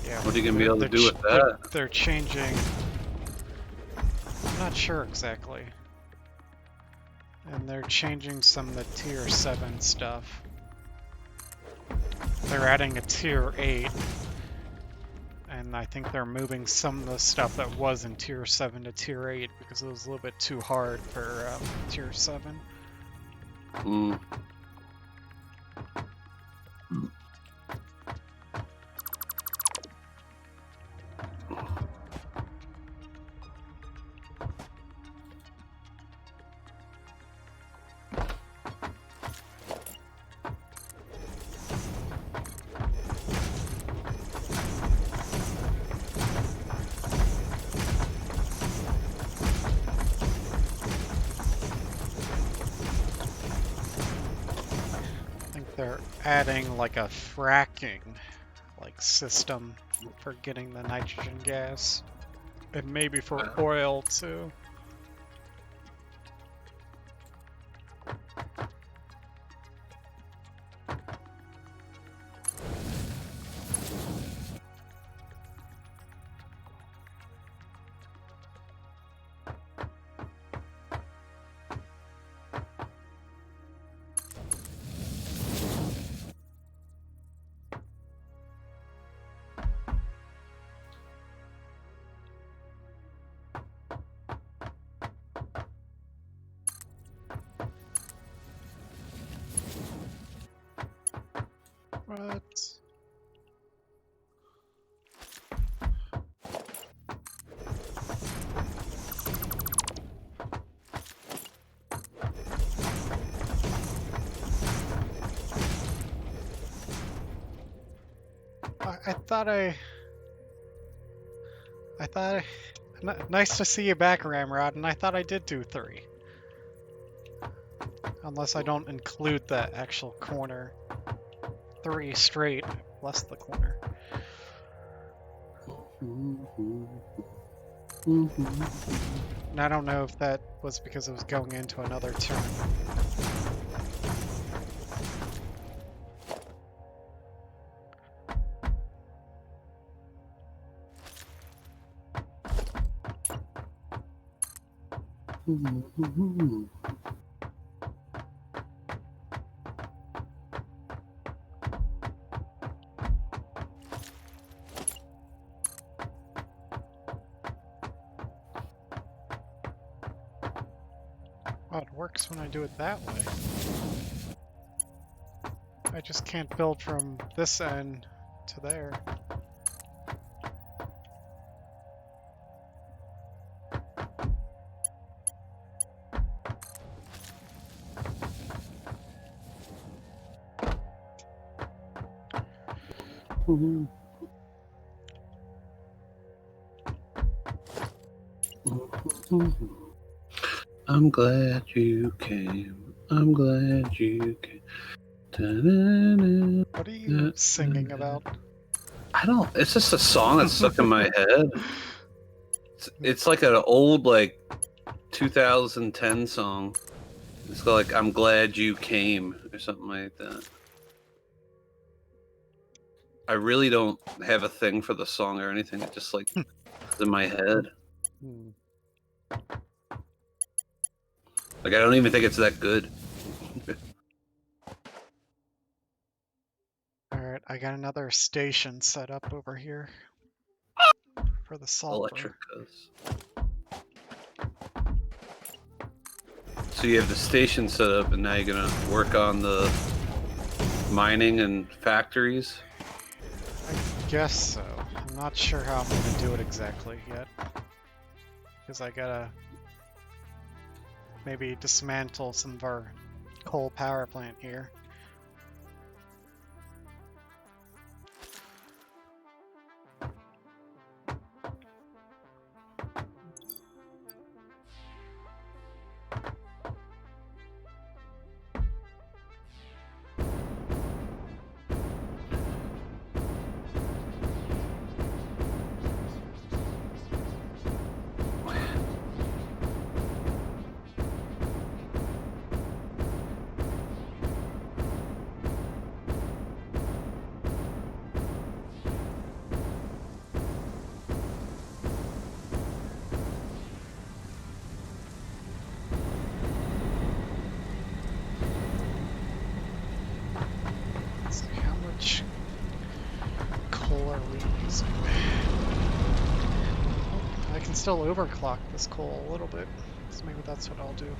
yeah. What are you gonna be able to do with that? They're changing. I'm not sure exactly. And they're changing some of the Tier 7 stuff. They're adding a Tier 8. And I think they're moving some of the stuff that was in Tier 7 to Tier 8 because it was a little bit too hard for Tier 7. Mm. They're adding like a fracking system for getting the nitrogen gas. And maybe for oil too. What? I thought nice to see you back, Ramrod, and I thought I did do 3. Unless I don't include the actual corner. 3 straight, plus the corner. And I don't know if that was because it was going into another turn. Oh, it works when I do it that way. I just can't build from this end to there. I'm glad you came. I'm glad you came. Da-na-na. What are you singing about? I don't. It's just a song that's stuck in my head. It's like an old, like, 2010 song. It's called, like, I'm Glad You Came, or something like that. I really don't have a thing for the song or anything. It just, like, is in my head. Like, I don't even think it's that good. Alright, I got another station set up over here. For the sulfur. Electric goes. So you have the station set up, and now you're gonna work on the mining and factories? I guess so. I'm not sure how I'm gonna do it exactly yet. Because I gotta maybe dismantle some of our coal power plant here. Let's see, how much coal are we using? Oh, I can still overclock this coal a little bit, so maybe that's what I'll do.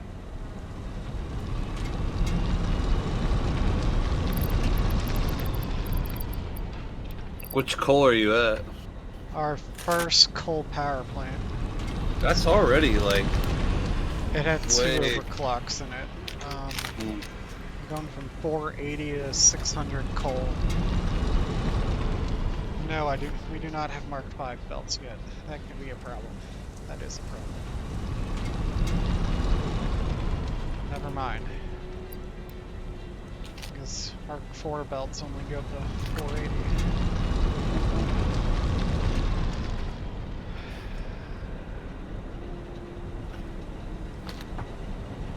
Which coal are you at? Our first coal power plant. That's already, like... It had 2 way... overclocks in it. Going from 480 to 600 coal. No, we do not have Mark V belts yet. That could be a problem. That is a problem. Never mind. Because Mark IV belts only go to 480.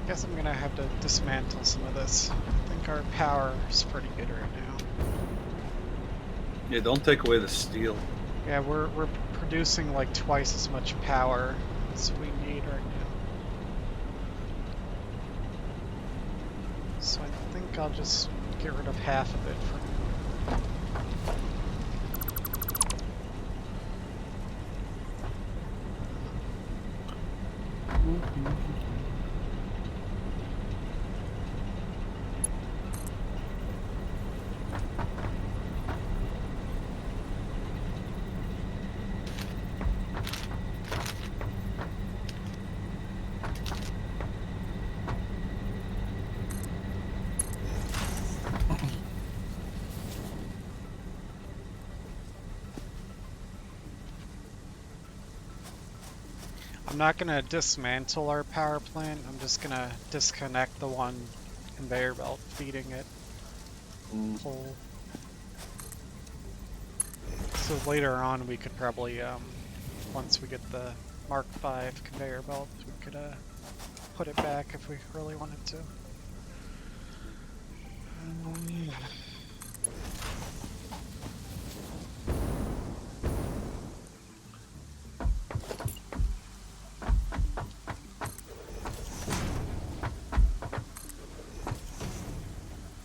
Guess I'm gonna have to dismantle some of this. I think our power is pretty good right now. Yeah, don't take away the steel. Yeah, we're producing like twice as much power as we need right now. So I think I'll just get rid of half of it for now. I'm not gonna dismantle our power plant. I'm just gonna disconnect the one conveyor belt feeding it coal. So later on, we could probably, once we get the Mark V conveyor belt, we could put it back if we really wanted to.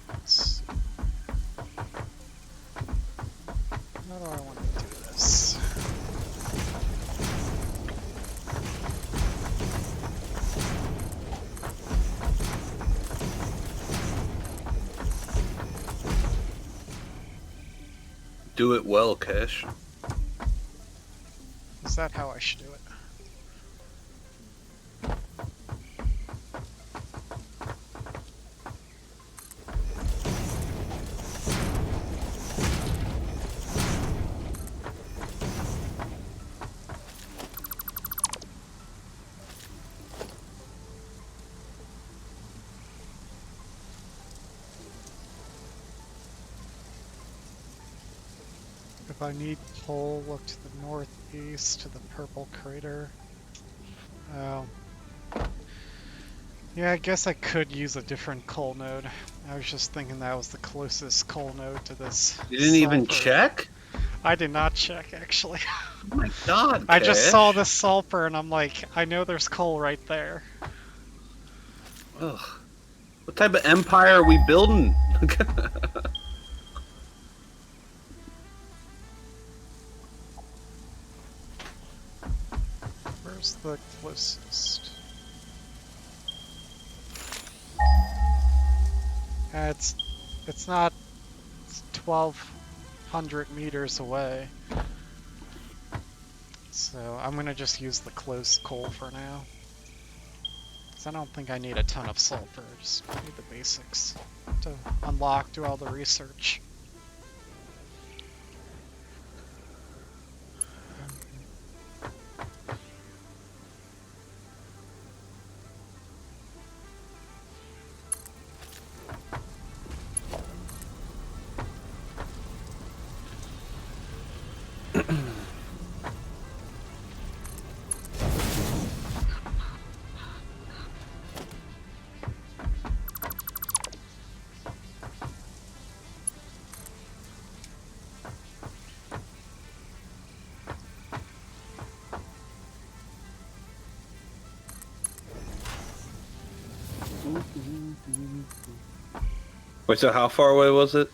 Let's see. How do I want to do this? Do it well, Cash. Is that how I should do it? If I need coal, look to the northeast to the purple crater. Oh. Yeah, I guess I could use a different coal node. I was just thinking that was the closest coal node to this. You didn't even sulfur. check? I did not check, actually. Oh my god, I just Cash. saw the sulfur and I'm like, I know there's coal right there. Ugh. What type of empire are we building? Where's the closest? It's not 1,200 meters away. So I'm gonna just use the close coal for now. 'Cause I don't think I need a ton of sulfur, just need the basics to unlock, do all the research. Wait, so how far away was it?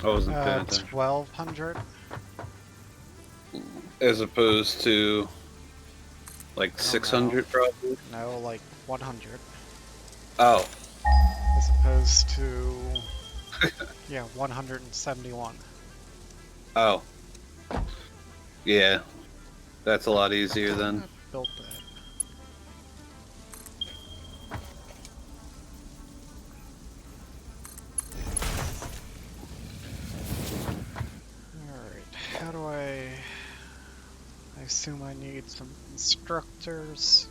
I wasn't paying attention. 1,200? As opposed to like 600 probably? No, like 100. Oh. As opposed to, yeah, 171. Oh. Yeah. That's a lot easier then. I built that. Alright, how do I assume I need some instructors.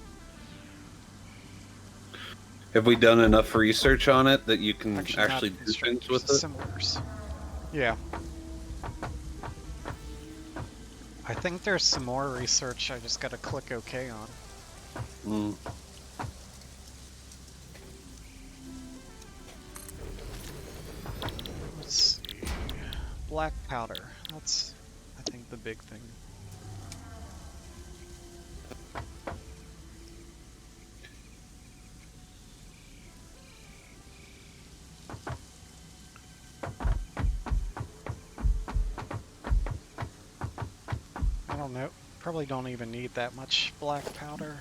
Have we done enough research on it that you can actually not do things instructors, with it? assemblers. Yeah. I think there's some more research I just gotta click OK on. Mm. Let's see. Black powder. That's, I think, the big thing. I don't know. Probably don't even need that much black powder.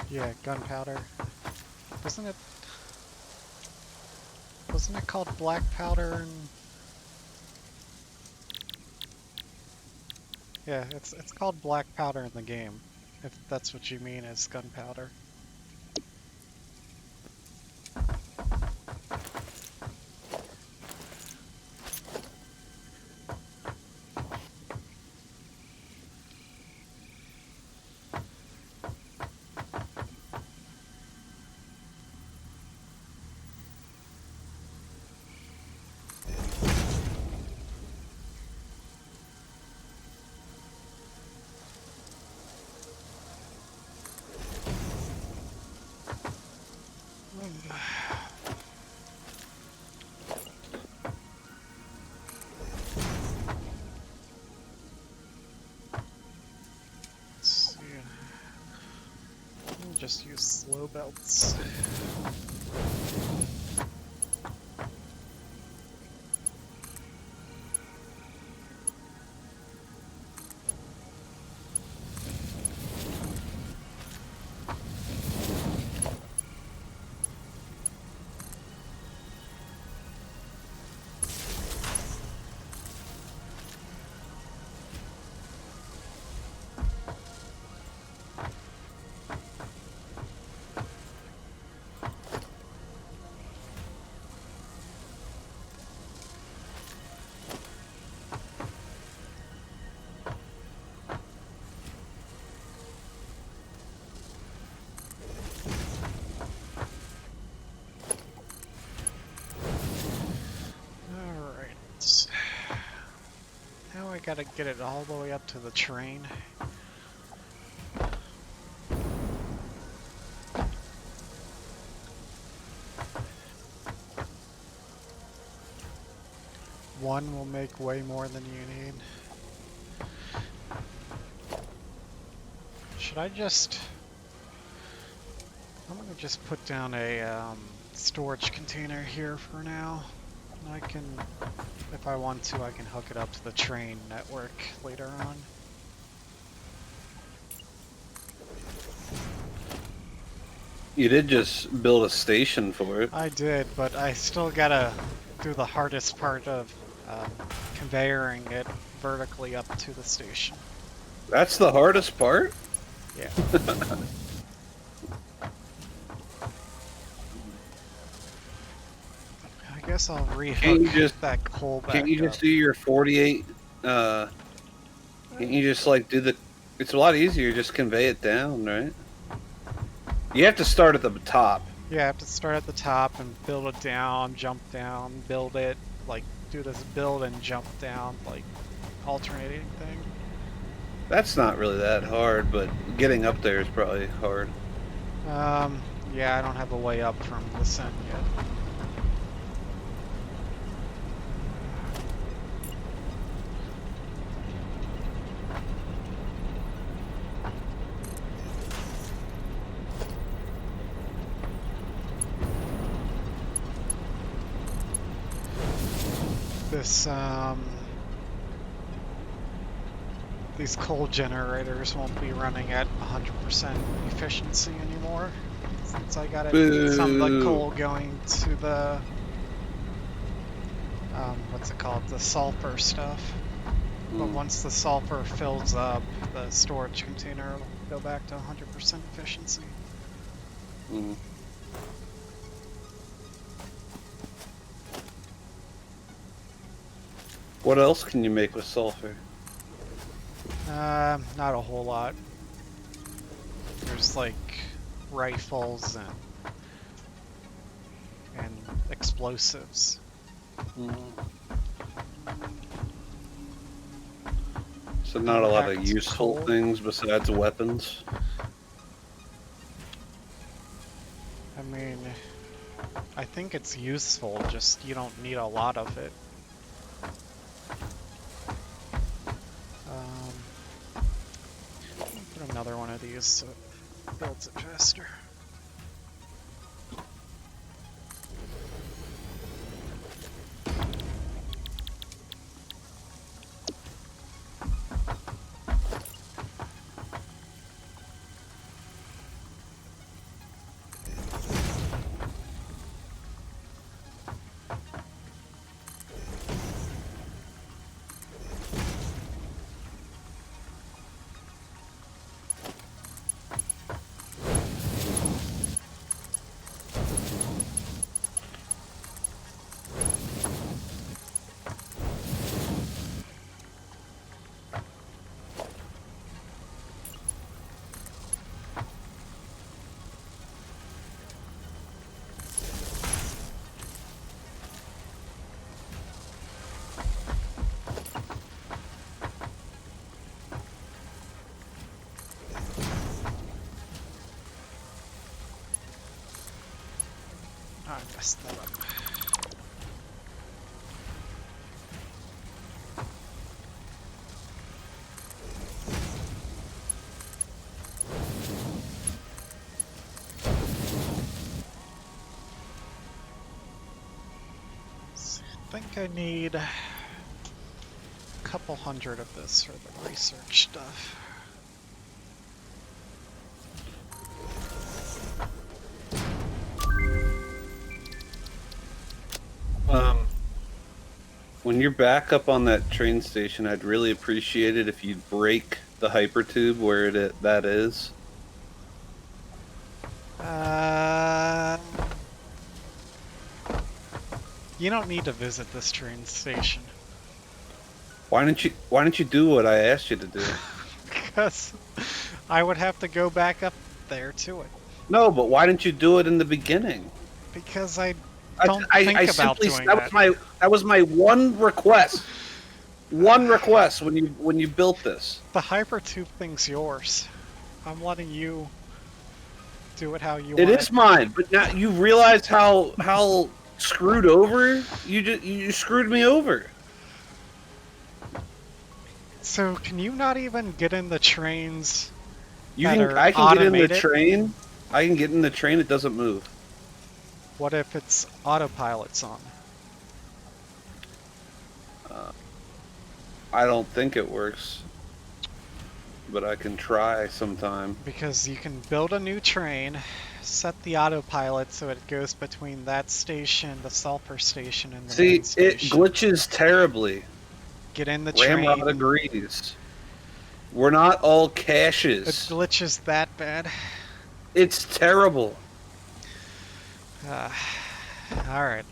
Yeah, gunpowder. Wasn't it called black powder and... Yeah, it's called black powder in the game, if that's what you mean as gunpowder. just use slow belts. Alright. Now I gotta get it all the way up to the train. One will make way more than you need. Should I just... I'm gonna just put down a storage container here for now. I can, if I want to, I can hook it up to the train network later on. You did just build a station for it. I did, but I still gotta do the hardest part of conveying it vertically up to the station. That's the hardest part? Yeah. I guess I'll rehook that coal back Can't you up. just do your 48, can't you just like do the, it's a lot easier, just convey it down, right? You have to start at the top. Yeah, I have to start at the top and build it down, jump down, build it, like do this build and jump down, like alternating thing. That's not really that hard, but getting up there is probably hard. Yeah, I don't have a way up from this end yet. This, these coal generators won't be running at 100% efficiency anymore, since I got some of the coal going to the, what's it called, the sulfur stuff. But once the sulfur fills up, the storage container will go back to 100% efficiency. What else can you make with sulfur? Not a whole lot. There's like rifles and explosives. So not a lot of Packed useful coal. things besides weapons. I mean, I think it's useful, just you don't need a lot of it. Put another one of these so it builds it faster. I messed that up. think I need a couple hundred of this for the research stuff. When you're back up on that train station, I'd really appreciate it if you'd break the hypertube where that is. You don't need to visit this train station. Why didn't you do what I asked you to do? Because I would have to go back up there to it. No, but why didn't you do it in the beginning? Because I don't think about doing that. That was my one request. One request when you built this. The hypertube thing's yours. I'm letting you do it how you want. It is mine, but now you realize how screwed over you screwed me over. So can you not even get in the trains? I can get in the train. I can get in the train. It doesn't move. What if it's autopilot's on? I don't think it works, but I can try sometime. Because you can build a new train, set the autopilot so it goes between that station, the sulfur station, and the main station. It glitches terribly. Get in the train. Ramrod agrees. We're not all caches. It glitches that bad. It's terrible. Alright.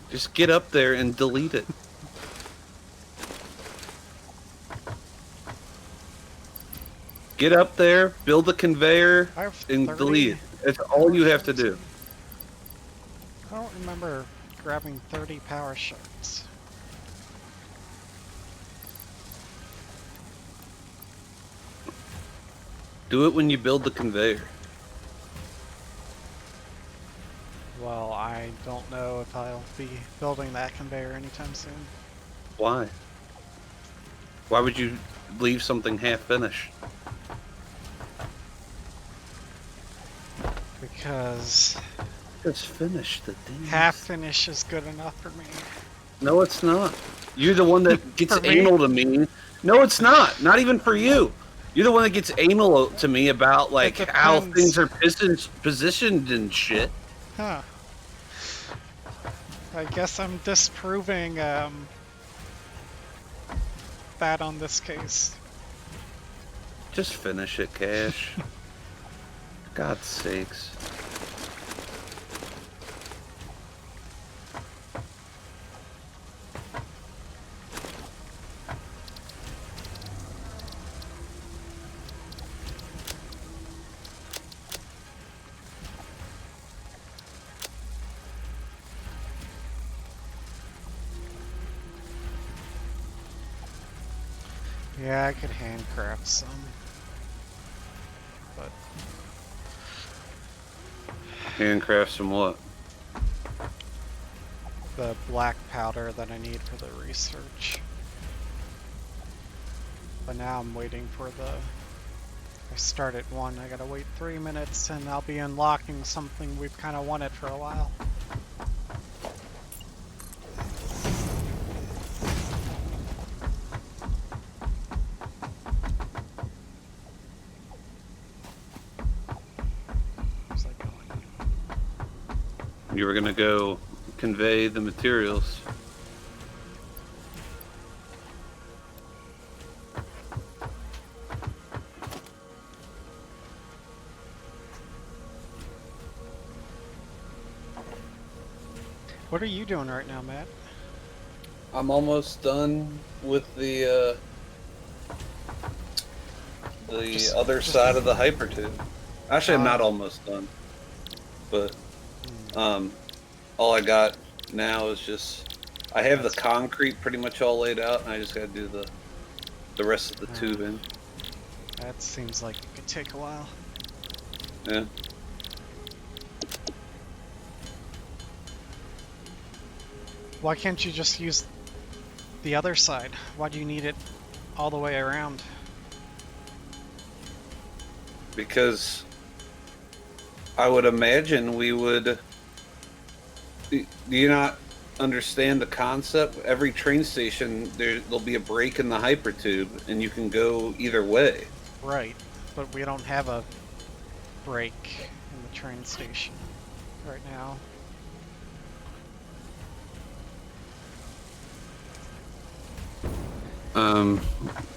Just get up there and delete it. Get up there, build a conveyor, and delete it. That's all you have to do. I don't remember grabbing 30 power shards. Do it when you build the conveyor. Well, I don't know if I'll be building that conveyor anytime soon. Why? Why would you leave something half finished? Because Just finish the thing. half finish is good enough for me. No, it's not. You're the one that gets For me? anal to me. No, it's not. Not even for you. You're the one that gets anal to me about like how depends. things are positioned and shit. Huh. I guess I'm disproving that on this case. Just finish it, Cash. God's sakes. Yeah, I could handcraft some. But Handcraft some what? the black powder that I need for the research. But now I'm waiting for I start at 1, I gotta wait 3 minutes and I'll be unlocking something we've kind of wanted for a while. Where's that going? You were gonna go convey the materials. What are you doing right now, Matt? I'm almost done with the other side of the hypertube. Actually, I'm not almost done, but all I got now is just I have the concrete pretty much all laid out, and I just got to do the rest of the tubing. That seems like it could take a while. Yeah. Why can't you just use the other side? Why do you need it all the way around? Because I would imagine we would Do you not understand the concept? Every train station, there'll be a break in the hypertube, and you can go either way. Right, but we don't have a break in the train station right now.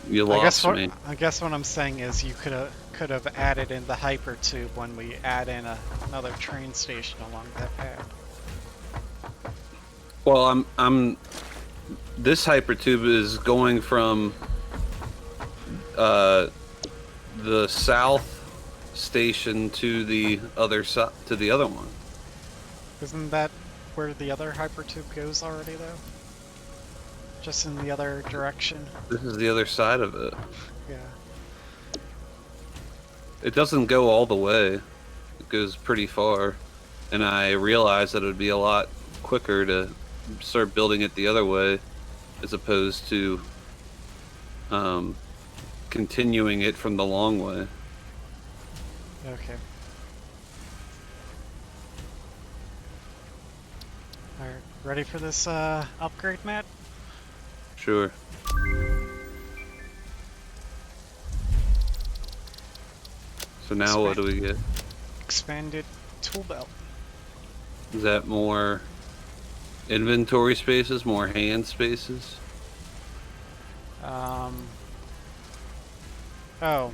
You lost me. I guess what I'm saying is you could have added in the hypertube when we add in another train station along that path. Well, this hypertube is going from the south station to the other one. Isn't that where the other hypertube goes already, though? Just in the other direction? This is the other side of it. Yeah. It doesn't go all the way. It goes pretty far. And I realized that it would be a lot quicker to start building it the other way as opposed to continuing it from the long way. Okay. Alright, ready for this upgrade, Matt? Sure. So now what do we get? Expanded tool belt. Is that more inventory spaces, more hand spaces? Oh.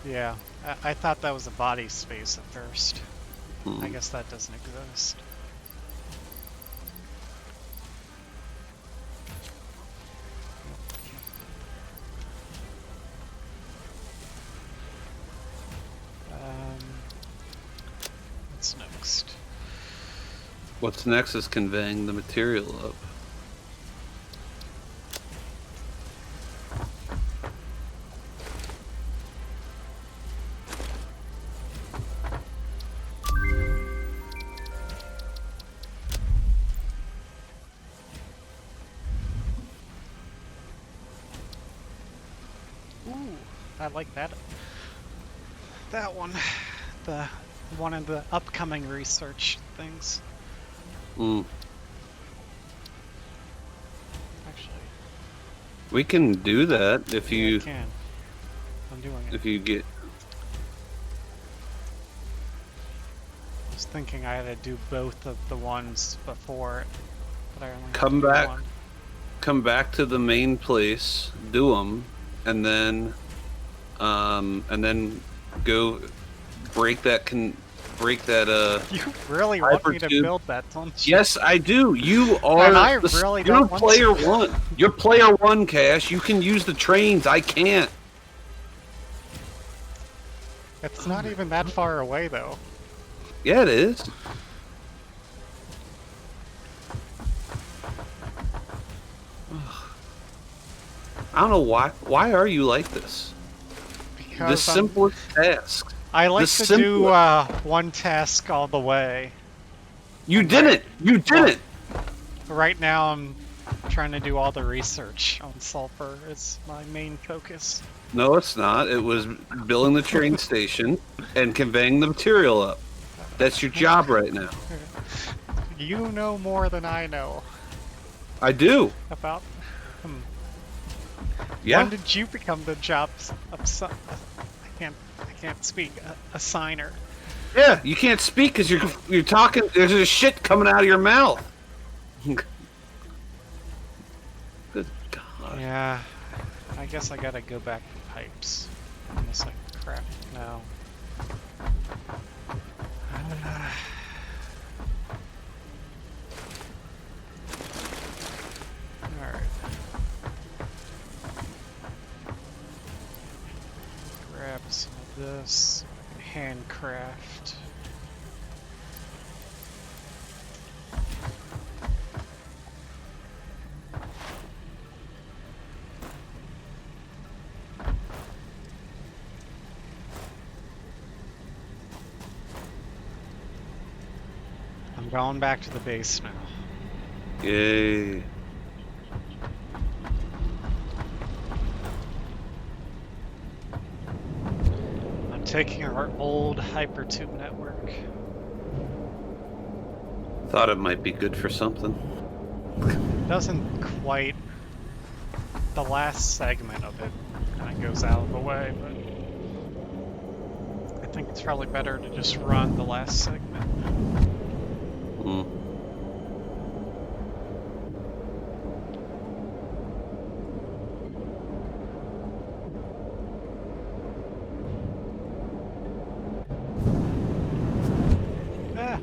Yeah. I thought that was a body space at first. I guess that doesn't exist. What's next? What's next is conveying the material up. Ooh, I like that. That one. The one of the upcoming research things. Mm. Actually, We can do that if I you can. I'm doing it. if you get. I was thinking I had to do both of the ones before it, but I only have Come to do back. one. Come back to the main place, do them, and then go break that You really want me to hypertube. build that, don't you? Yes, I do. You are And I really you're don't want player to. one. You're player one, Cash. You can use the trains. I can't. It's not even that far away, though. Yeah, it is. I don't know why. Why are you like this? The Because simplest task. I like the to do simplest- one task all the way. You didn't. You didn't. Right now, I'm trying to do all the research on sulfur. It's my main focus. No, it's not. It was building the train station and conveying the material up. That's your job right now. You know more than I know I do. about. Yeah. When did you become the job I can't speak. Assigner. Yeah. You can't speak because you're talking. There's a shit coming out of your mouth. Good God. Yeah. I guess I gotta go back to pipes. Unless I crap. No. Alright. Grab some of this. Handcraft. I'm going back to the base now. Yay. I'm taking our old hypertube network. Thought it might be good for something. Doesn't quite. The last segment of it kind of goes out of the way, but I think it's probably better to just run the last segment. Hmm. Ah.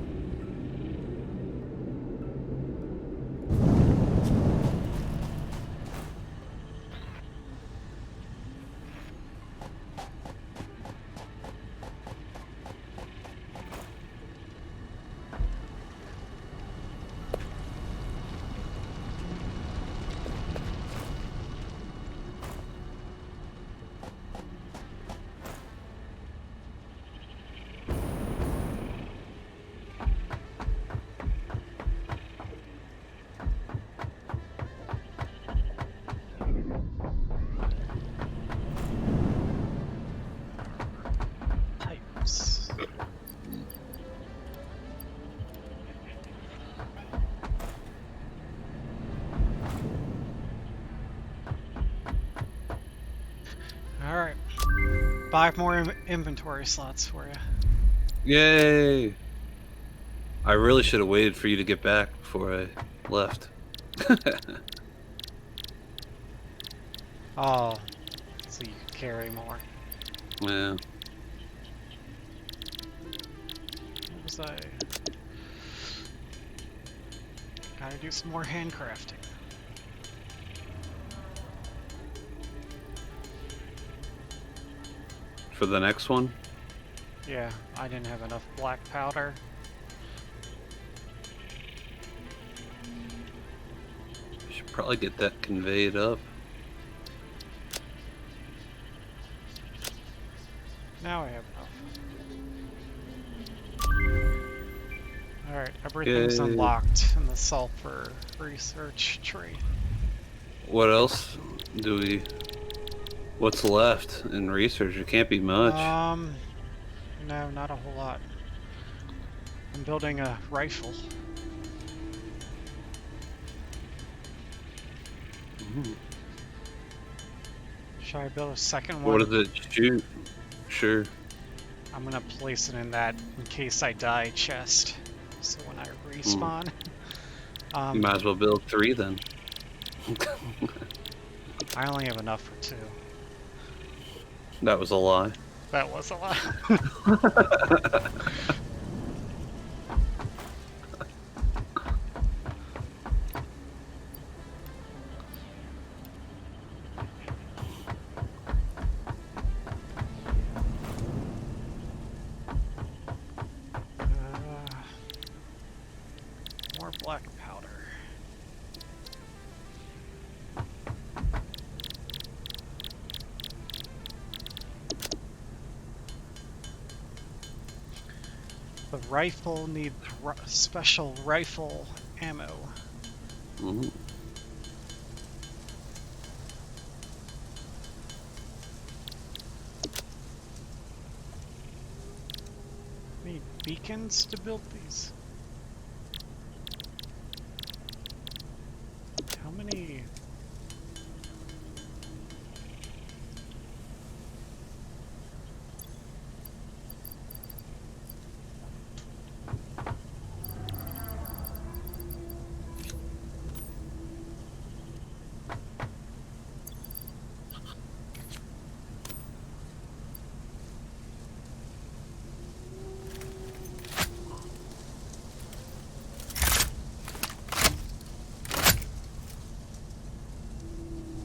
Pipes. Alright. 5 more inventory slots for you. Yay! I really should have waited for you to get back before I left. Oh, so you can carry more. Yeah. What was I? Gotta do some more handcrafting. For the next one? Yeah, I didn't have enough black powder. Should probably get that conveyed up. Now I have enough. Alright, everything's Yay. unlocked in the sulfur research tree. What else do we... What's left in research? It can't be much. No, not a whole lot. I'm building a rifle. Mhm. Should I build a second one? What does it shoot? Sure. I'm gonna place it in that in case I die chest. So when I respawn. You might as well build 3 then. I only have enough for 2. That was a lie. That was a lot. More black powder. The rifle needs special rifle ammo. Mhm. Need beacons to build these. How many?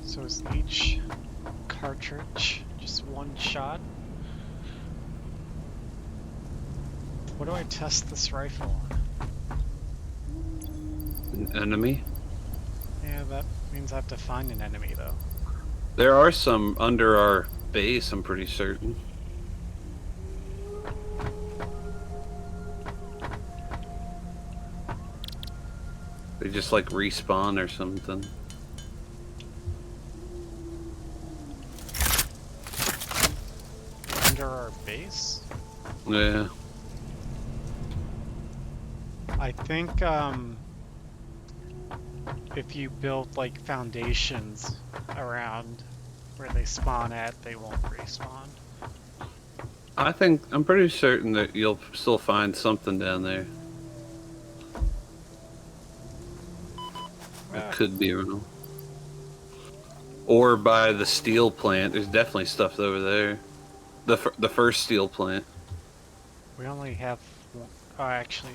So is each cartridge just one shot? What do I test this rifle on? An enemy? Yeah, that means I have to find an enemy though. There are some under our base, I'm pretty certain. They just like respawn or something. Under our base? Yeah. I think if you build like foundations around where they spawn at, they won't respawn. I'm pretty certain that you'll still find something down there. I Ah, could be wrong. Or by the steel plant. There's definitely stuff over there. The first steel plant. we only have one. Oh, actually,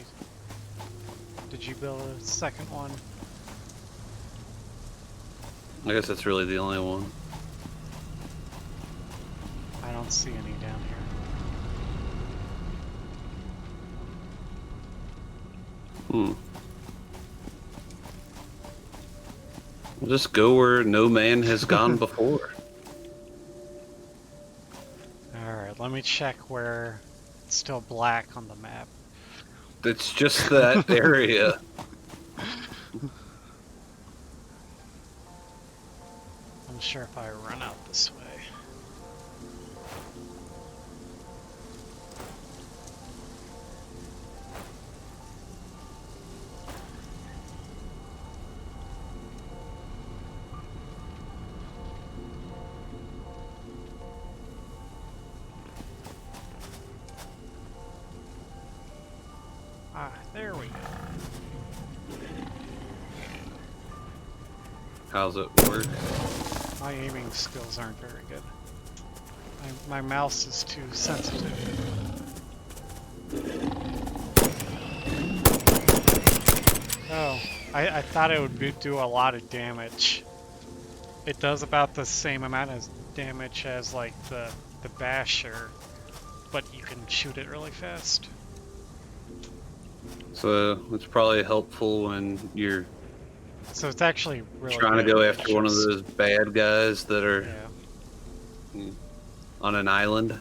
did you build a second one? I guess that's really the only one. I don't see any down here. Hmm. We'll just go where no man has gone before. Alright, let me check where it's still black on the map. It's just that area. I'm sure if I run out this way. Ah, there we go. How's it work? My aiming skills aren't very good. My mouse is too sensitive. Oh, I thought it would do a lot of damage. It does about the same amount of damage as like the basher, but you can shoot it really fast. So it's probably helpful when you're So it's actually really trying to good go at after one of pictures. those bad guys that are Yeah, on an island.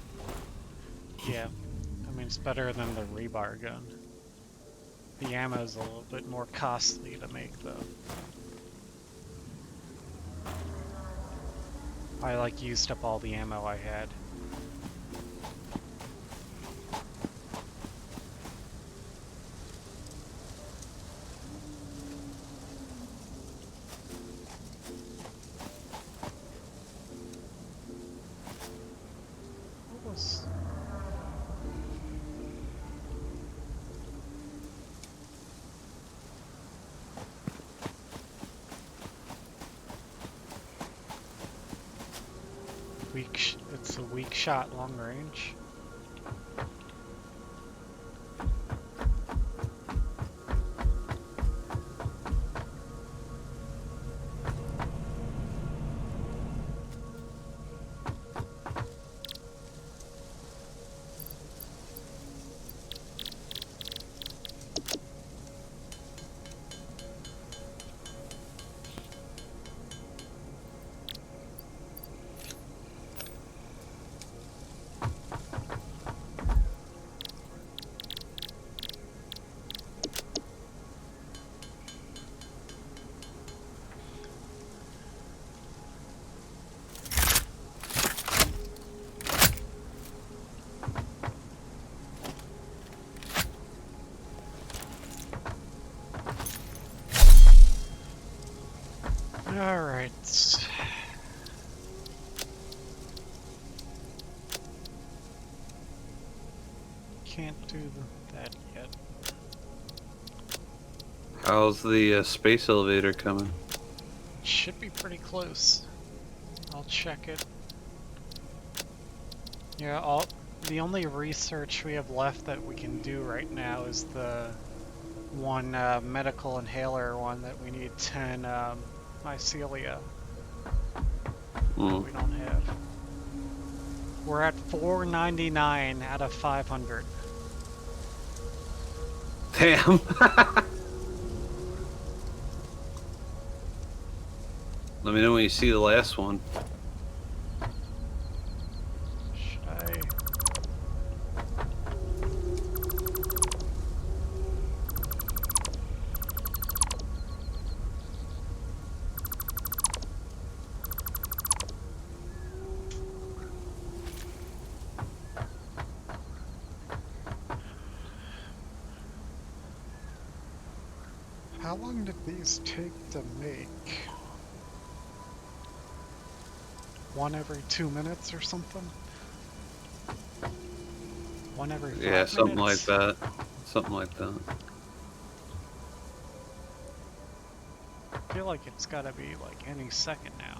yeah. I mean, it's better than the rebar gun. The ammo's a little bit more costly to make, though. I like used up all the ammo I had. What was... It's a weak shot, long range. Alright. Can't do that yet. How's the space elevator coming? Should be pretty close. I'll check it. Yeah, the only research we have left that we can do right now is the one medical inhaler one that we need 10 mycelia. Mm. We don't have. We're at 499 out of 500. Damn. Let me know when you see the last one. Should I? How long did these take to make? One every 2 minutes or something? One every 5 Yeah, something like minutes? that. Something like that. I feel like it's gotta be like any second now.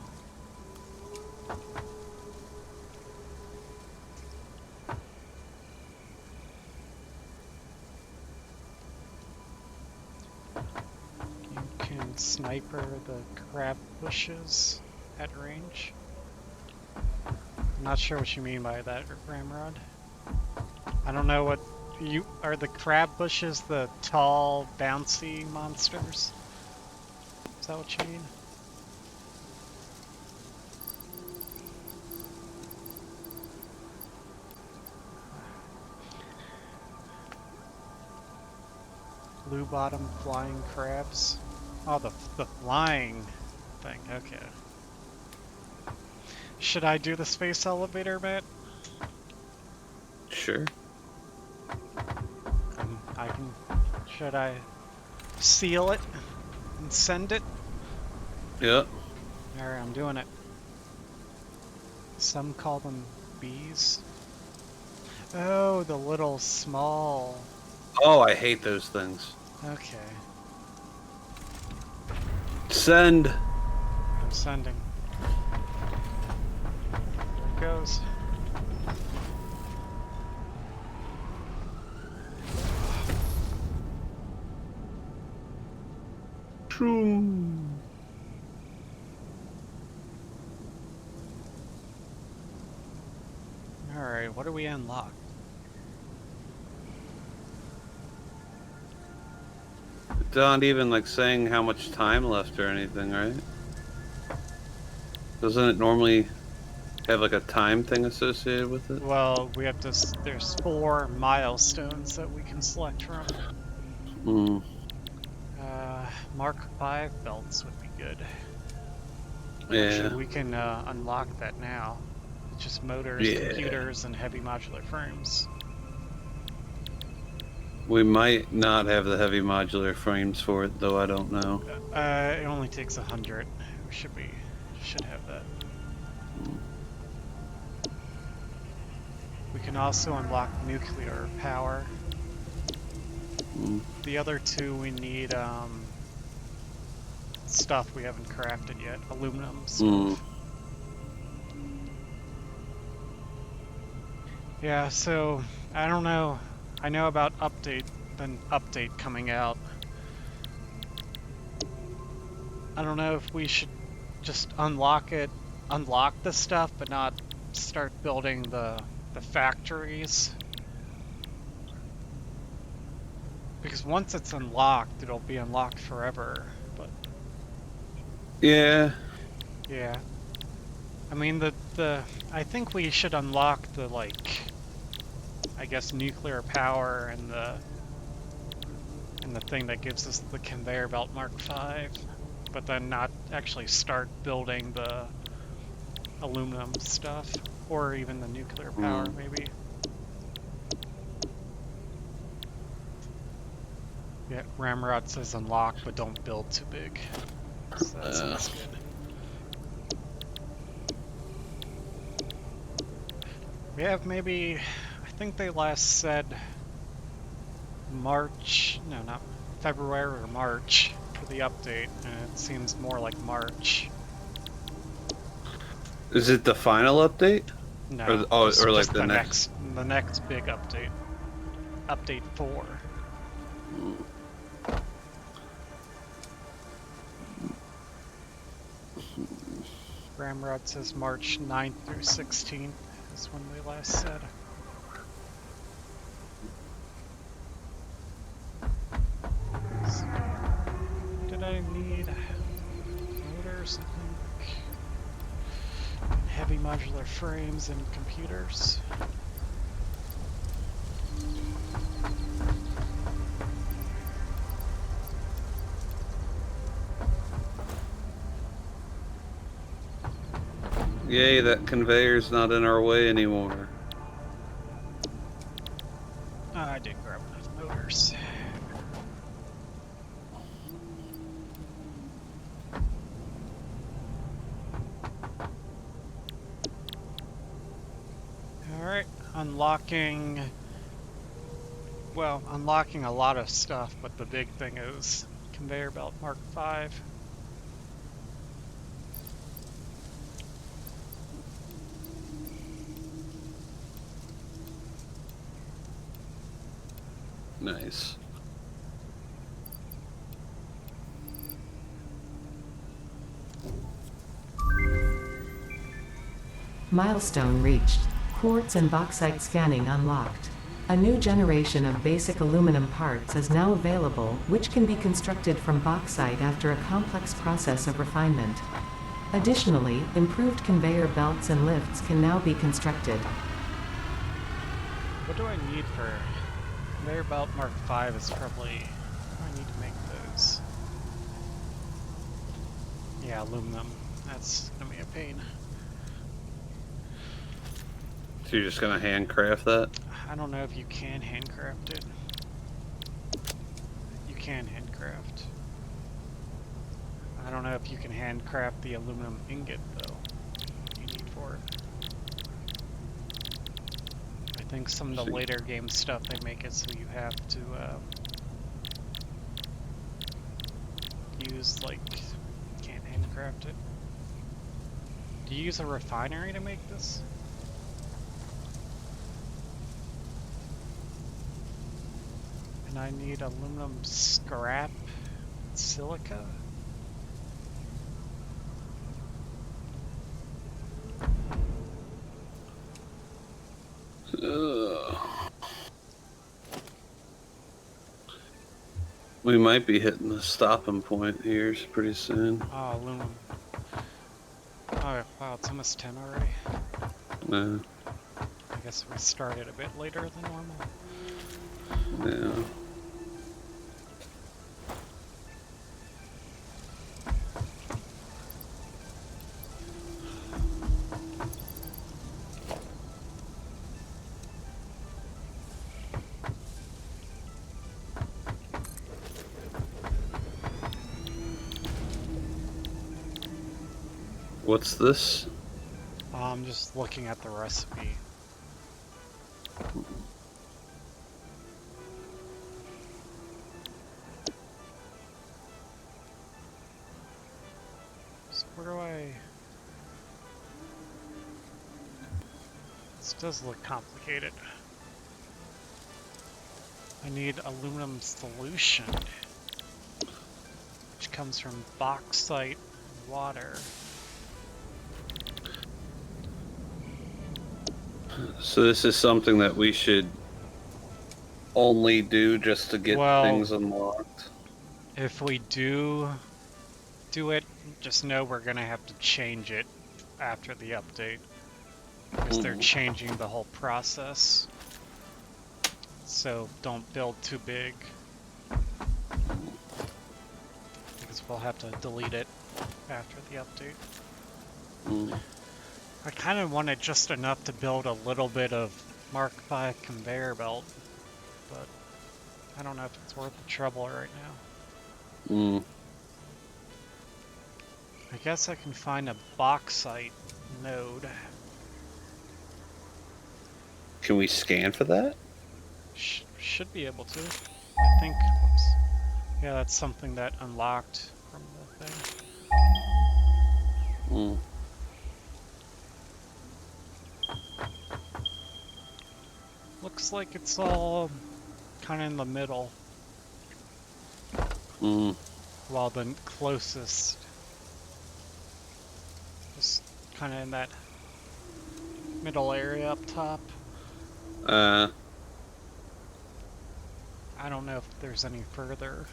You can sniper the crab bushes at range. I'm not sure what you mean by that, Ramrod. I don't know what you are. The crab bushes the tall, bouncy monsters? Is that what you mean? Blue bottom flying crabs. Oh, the flying thing. Okay. Should I do the space elevator, Matt? Sure. I can. Should I seal it and send it? Yep. Alright, I'm doing it. Some call them bees. Oh, the little small. Oh, I hate those things. Okay, Send. I'm sending. There it goes. True. Alright, what do we unlock? It's not even like saying how much time left or anything, right? Doesn't it normally have like a time thing associated with it? Well, we have to. There's 4 milestones that we can select from. Hmm. Mark 5 belts would be good. Yeah. Actually, we can unlock that now. It's just motors, Yeah. computers, and heavy modular frames. We might not have the heavy modular frames for it, though. I don't know. It only takes 100. We should have that. We can also unlock nuclear power. Mm. The other 2 we need stuff we haven't crafted yet, aluminum stuff. Mm. Yeah, so I don't know. I know about an update coming out. I don't know if we should just unlock the stuff, but not start building the factories. Because once it's unlocked, it'll be unlocked forever. But Yeah. yeah, I mean I think we should unlock the I guess nuclear power and the thing that gives us the conveyor belt Mark 5, but then not actually start building the aluminum stuff or even the nuclear power maybe. Yeah, Ramrod says unlock, but don't build too big. So that sounds good. We have maybe, I think they last said March, no, not February or March for the update, and it seems more like March. Is it the final update? No, Or just like the next big update. Update 4. Ramrod says March 9th through 16th is when we last said. So, did I need motors, I think? Heavy modular frames and computers. Yay, that conveyor's not in our way anymore. I did grab enough motors. unlocking, well, unlocking a lot of stuff, but the big thing is Conveyor Belt Mark 5. Nice. Milestone reached. Quartz and bauxite scanning unlocked. A new generation of basic aluminum parts is now available, which can be constructed from bauxite after a complex process of refinement. Additionally, improved conveyor belts and lifts can now be constructed. What do I need for Conveyor Belt Mark 5 is probably, what do I need to make those? Yeah, aluminum. That's gonna be a pain. So you're just gonna handcraft that? I don't know if you can handcraft it. You can handcraft. I don't know if you can handcraft the aluminum ingot though. You need for it. I think some of the later game stuff they make it so you have to use like, can't handcraft it. Do you use a refinery to make this? And I need aluminum scrap, silica. We might be hitting the stopping point here pretty soon. Oh, aluminum. Oh, wow, it's almost 10 already. I guess we started a bit later than normal. Yeah. What's this? I'm just looking at the recipe. So where do I... This does look complicated. I need aluminum solution, which comes from bauxite and water. So this is something that we should only do just to get things unlocked? If we do it, just know we're gonna have to change it after the update. Because they're changing the whole process. So don't build too big. Because we'll have to delete it after the update. I kind of wanted just enough to build a little bit of Mark V conveyor belt, but I don't know if it's worth the trouble right now. I guess I can find a bauxite node. Can we scan for that? Should be able to. I think. Whoops. Yeah, that's something that unlocked from the thing. Looks like it's all kind of in the middle. While the closest is kind of in that middle area up top. I don't know if there's any further.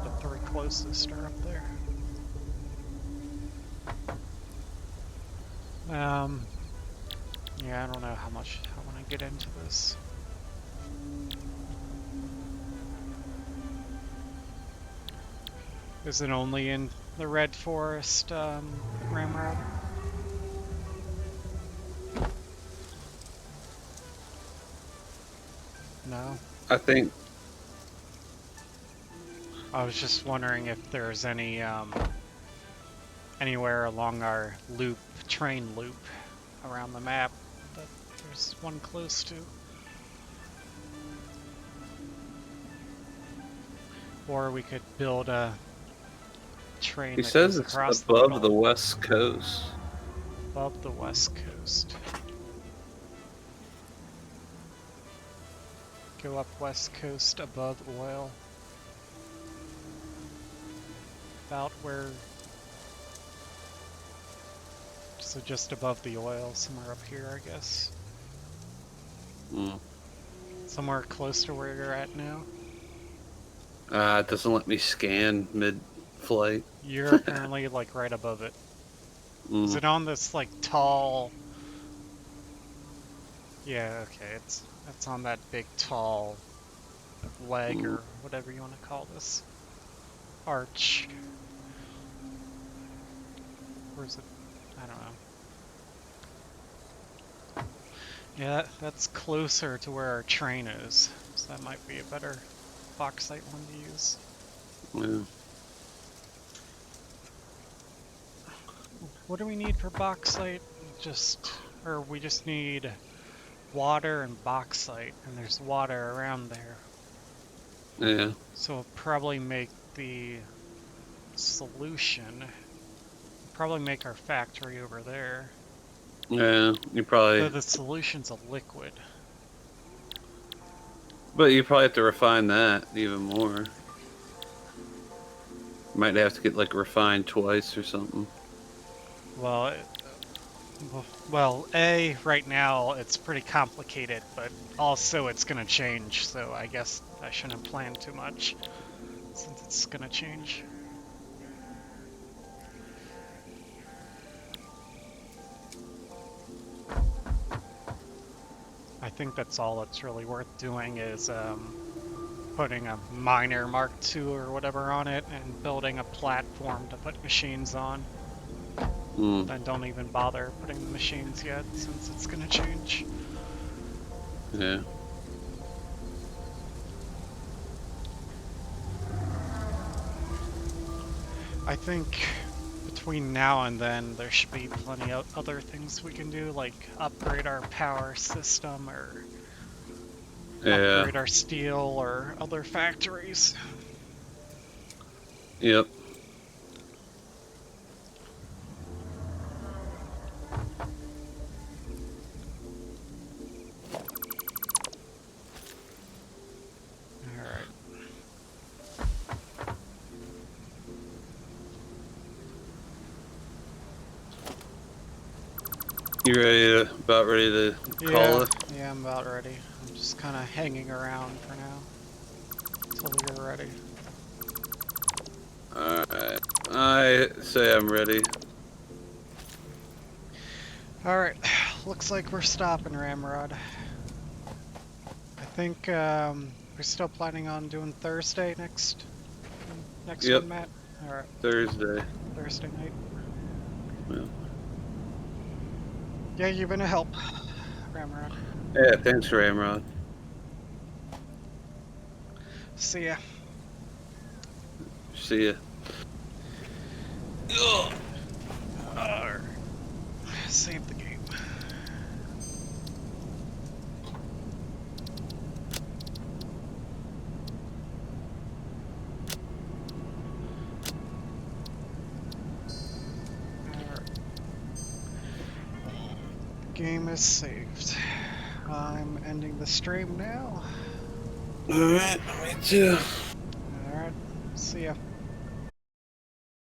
The three closest are up there. Yeah, I don't know how much I want to get into this. Is it only in the Red Forest ramrod? No? I think... I was just wondering if there's any anywhere along our loop, train loop, around the map that There's one close to. Or we could build a train He that says goes it's across above the the middle. west coast. Above the west coast. Go up west coast above oil. About where... So just above the oil, somewhere up here, I guess. Mm. Somewhere close to where you're at now. It doesn't let me scan mid-flight. You're apparently like right above it. Is Mm. it on this like tall... Yeah, okay, it's on that big tall leg or whatever you want to call this. Arch. Where's it? I don't know. Yeah, that's closer to where our train is, so that might be a better bauxite one to use. Yeah. What do we need for bauxite? We just need water and bauxite, and there's water around there. Yeah. So we'll probably make the solution. Probably make our factory over there. Yeah, you probably... Though the solution's a liquid. But you probably have to refine that even more. Might have to get like refined twice or something. Well, right now it's pretty complicated, but also it's gonna change, so I guess I shouldn't plan too much, since it's gonna change. I think that's all that's really worth doing is putting a miner Mark II or whatever on it and building a platform to put machines on. Then don't even bother putting the machines yet, since it's gonna change. Yeah. I think between now and then there should be plenty of other things we can do, like upgrade our power system or upgrade our steel or other factories. Yep. Alright. You ready to, about ready to call it? Yeah, I'm about ready. I'm just kind of hanging around for now until you're ready. Alright. I say I'm ready. Alright, looks like we're stopping, Ramrod. I think we're still planning on doing Thursday next Yep. one, Matt? Alright, Thursday. Thursday night. Yeah. Yeah, you've been a help, Ramrod. Yeah, thanks, Ramrod. See ya. See ya. Save the game. Game is saved. I'm ending the stream now. Alright, me too. Alright, see ya.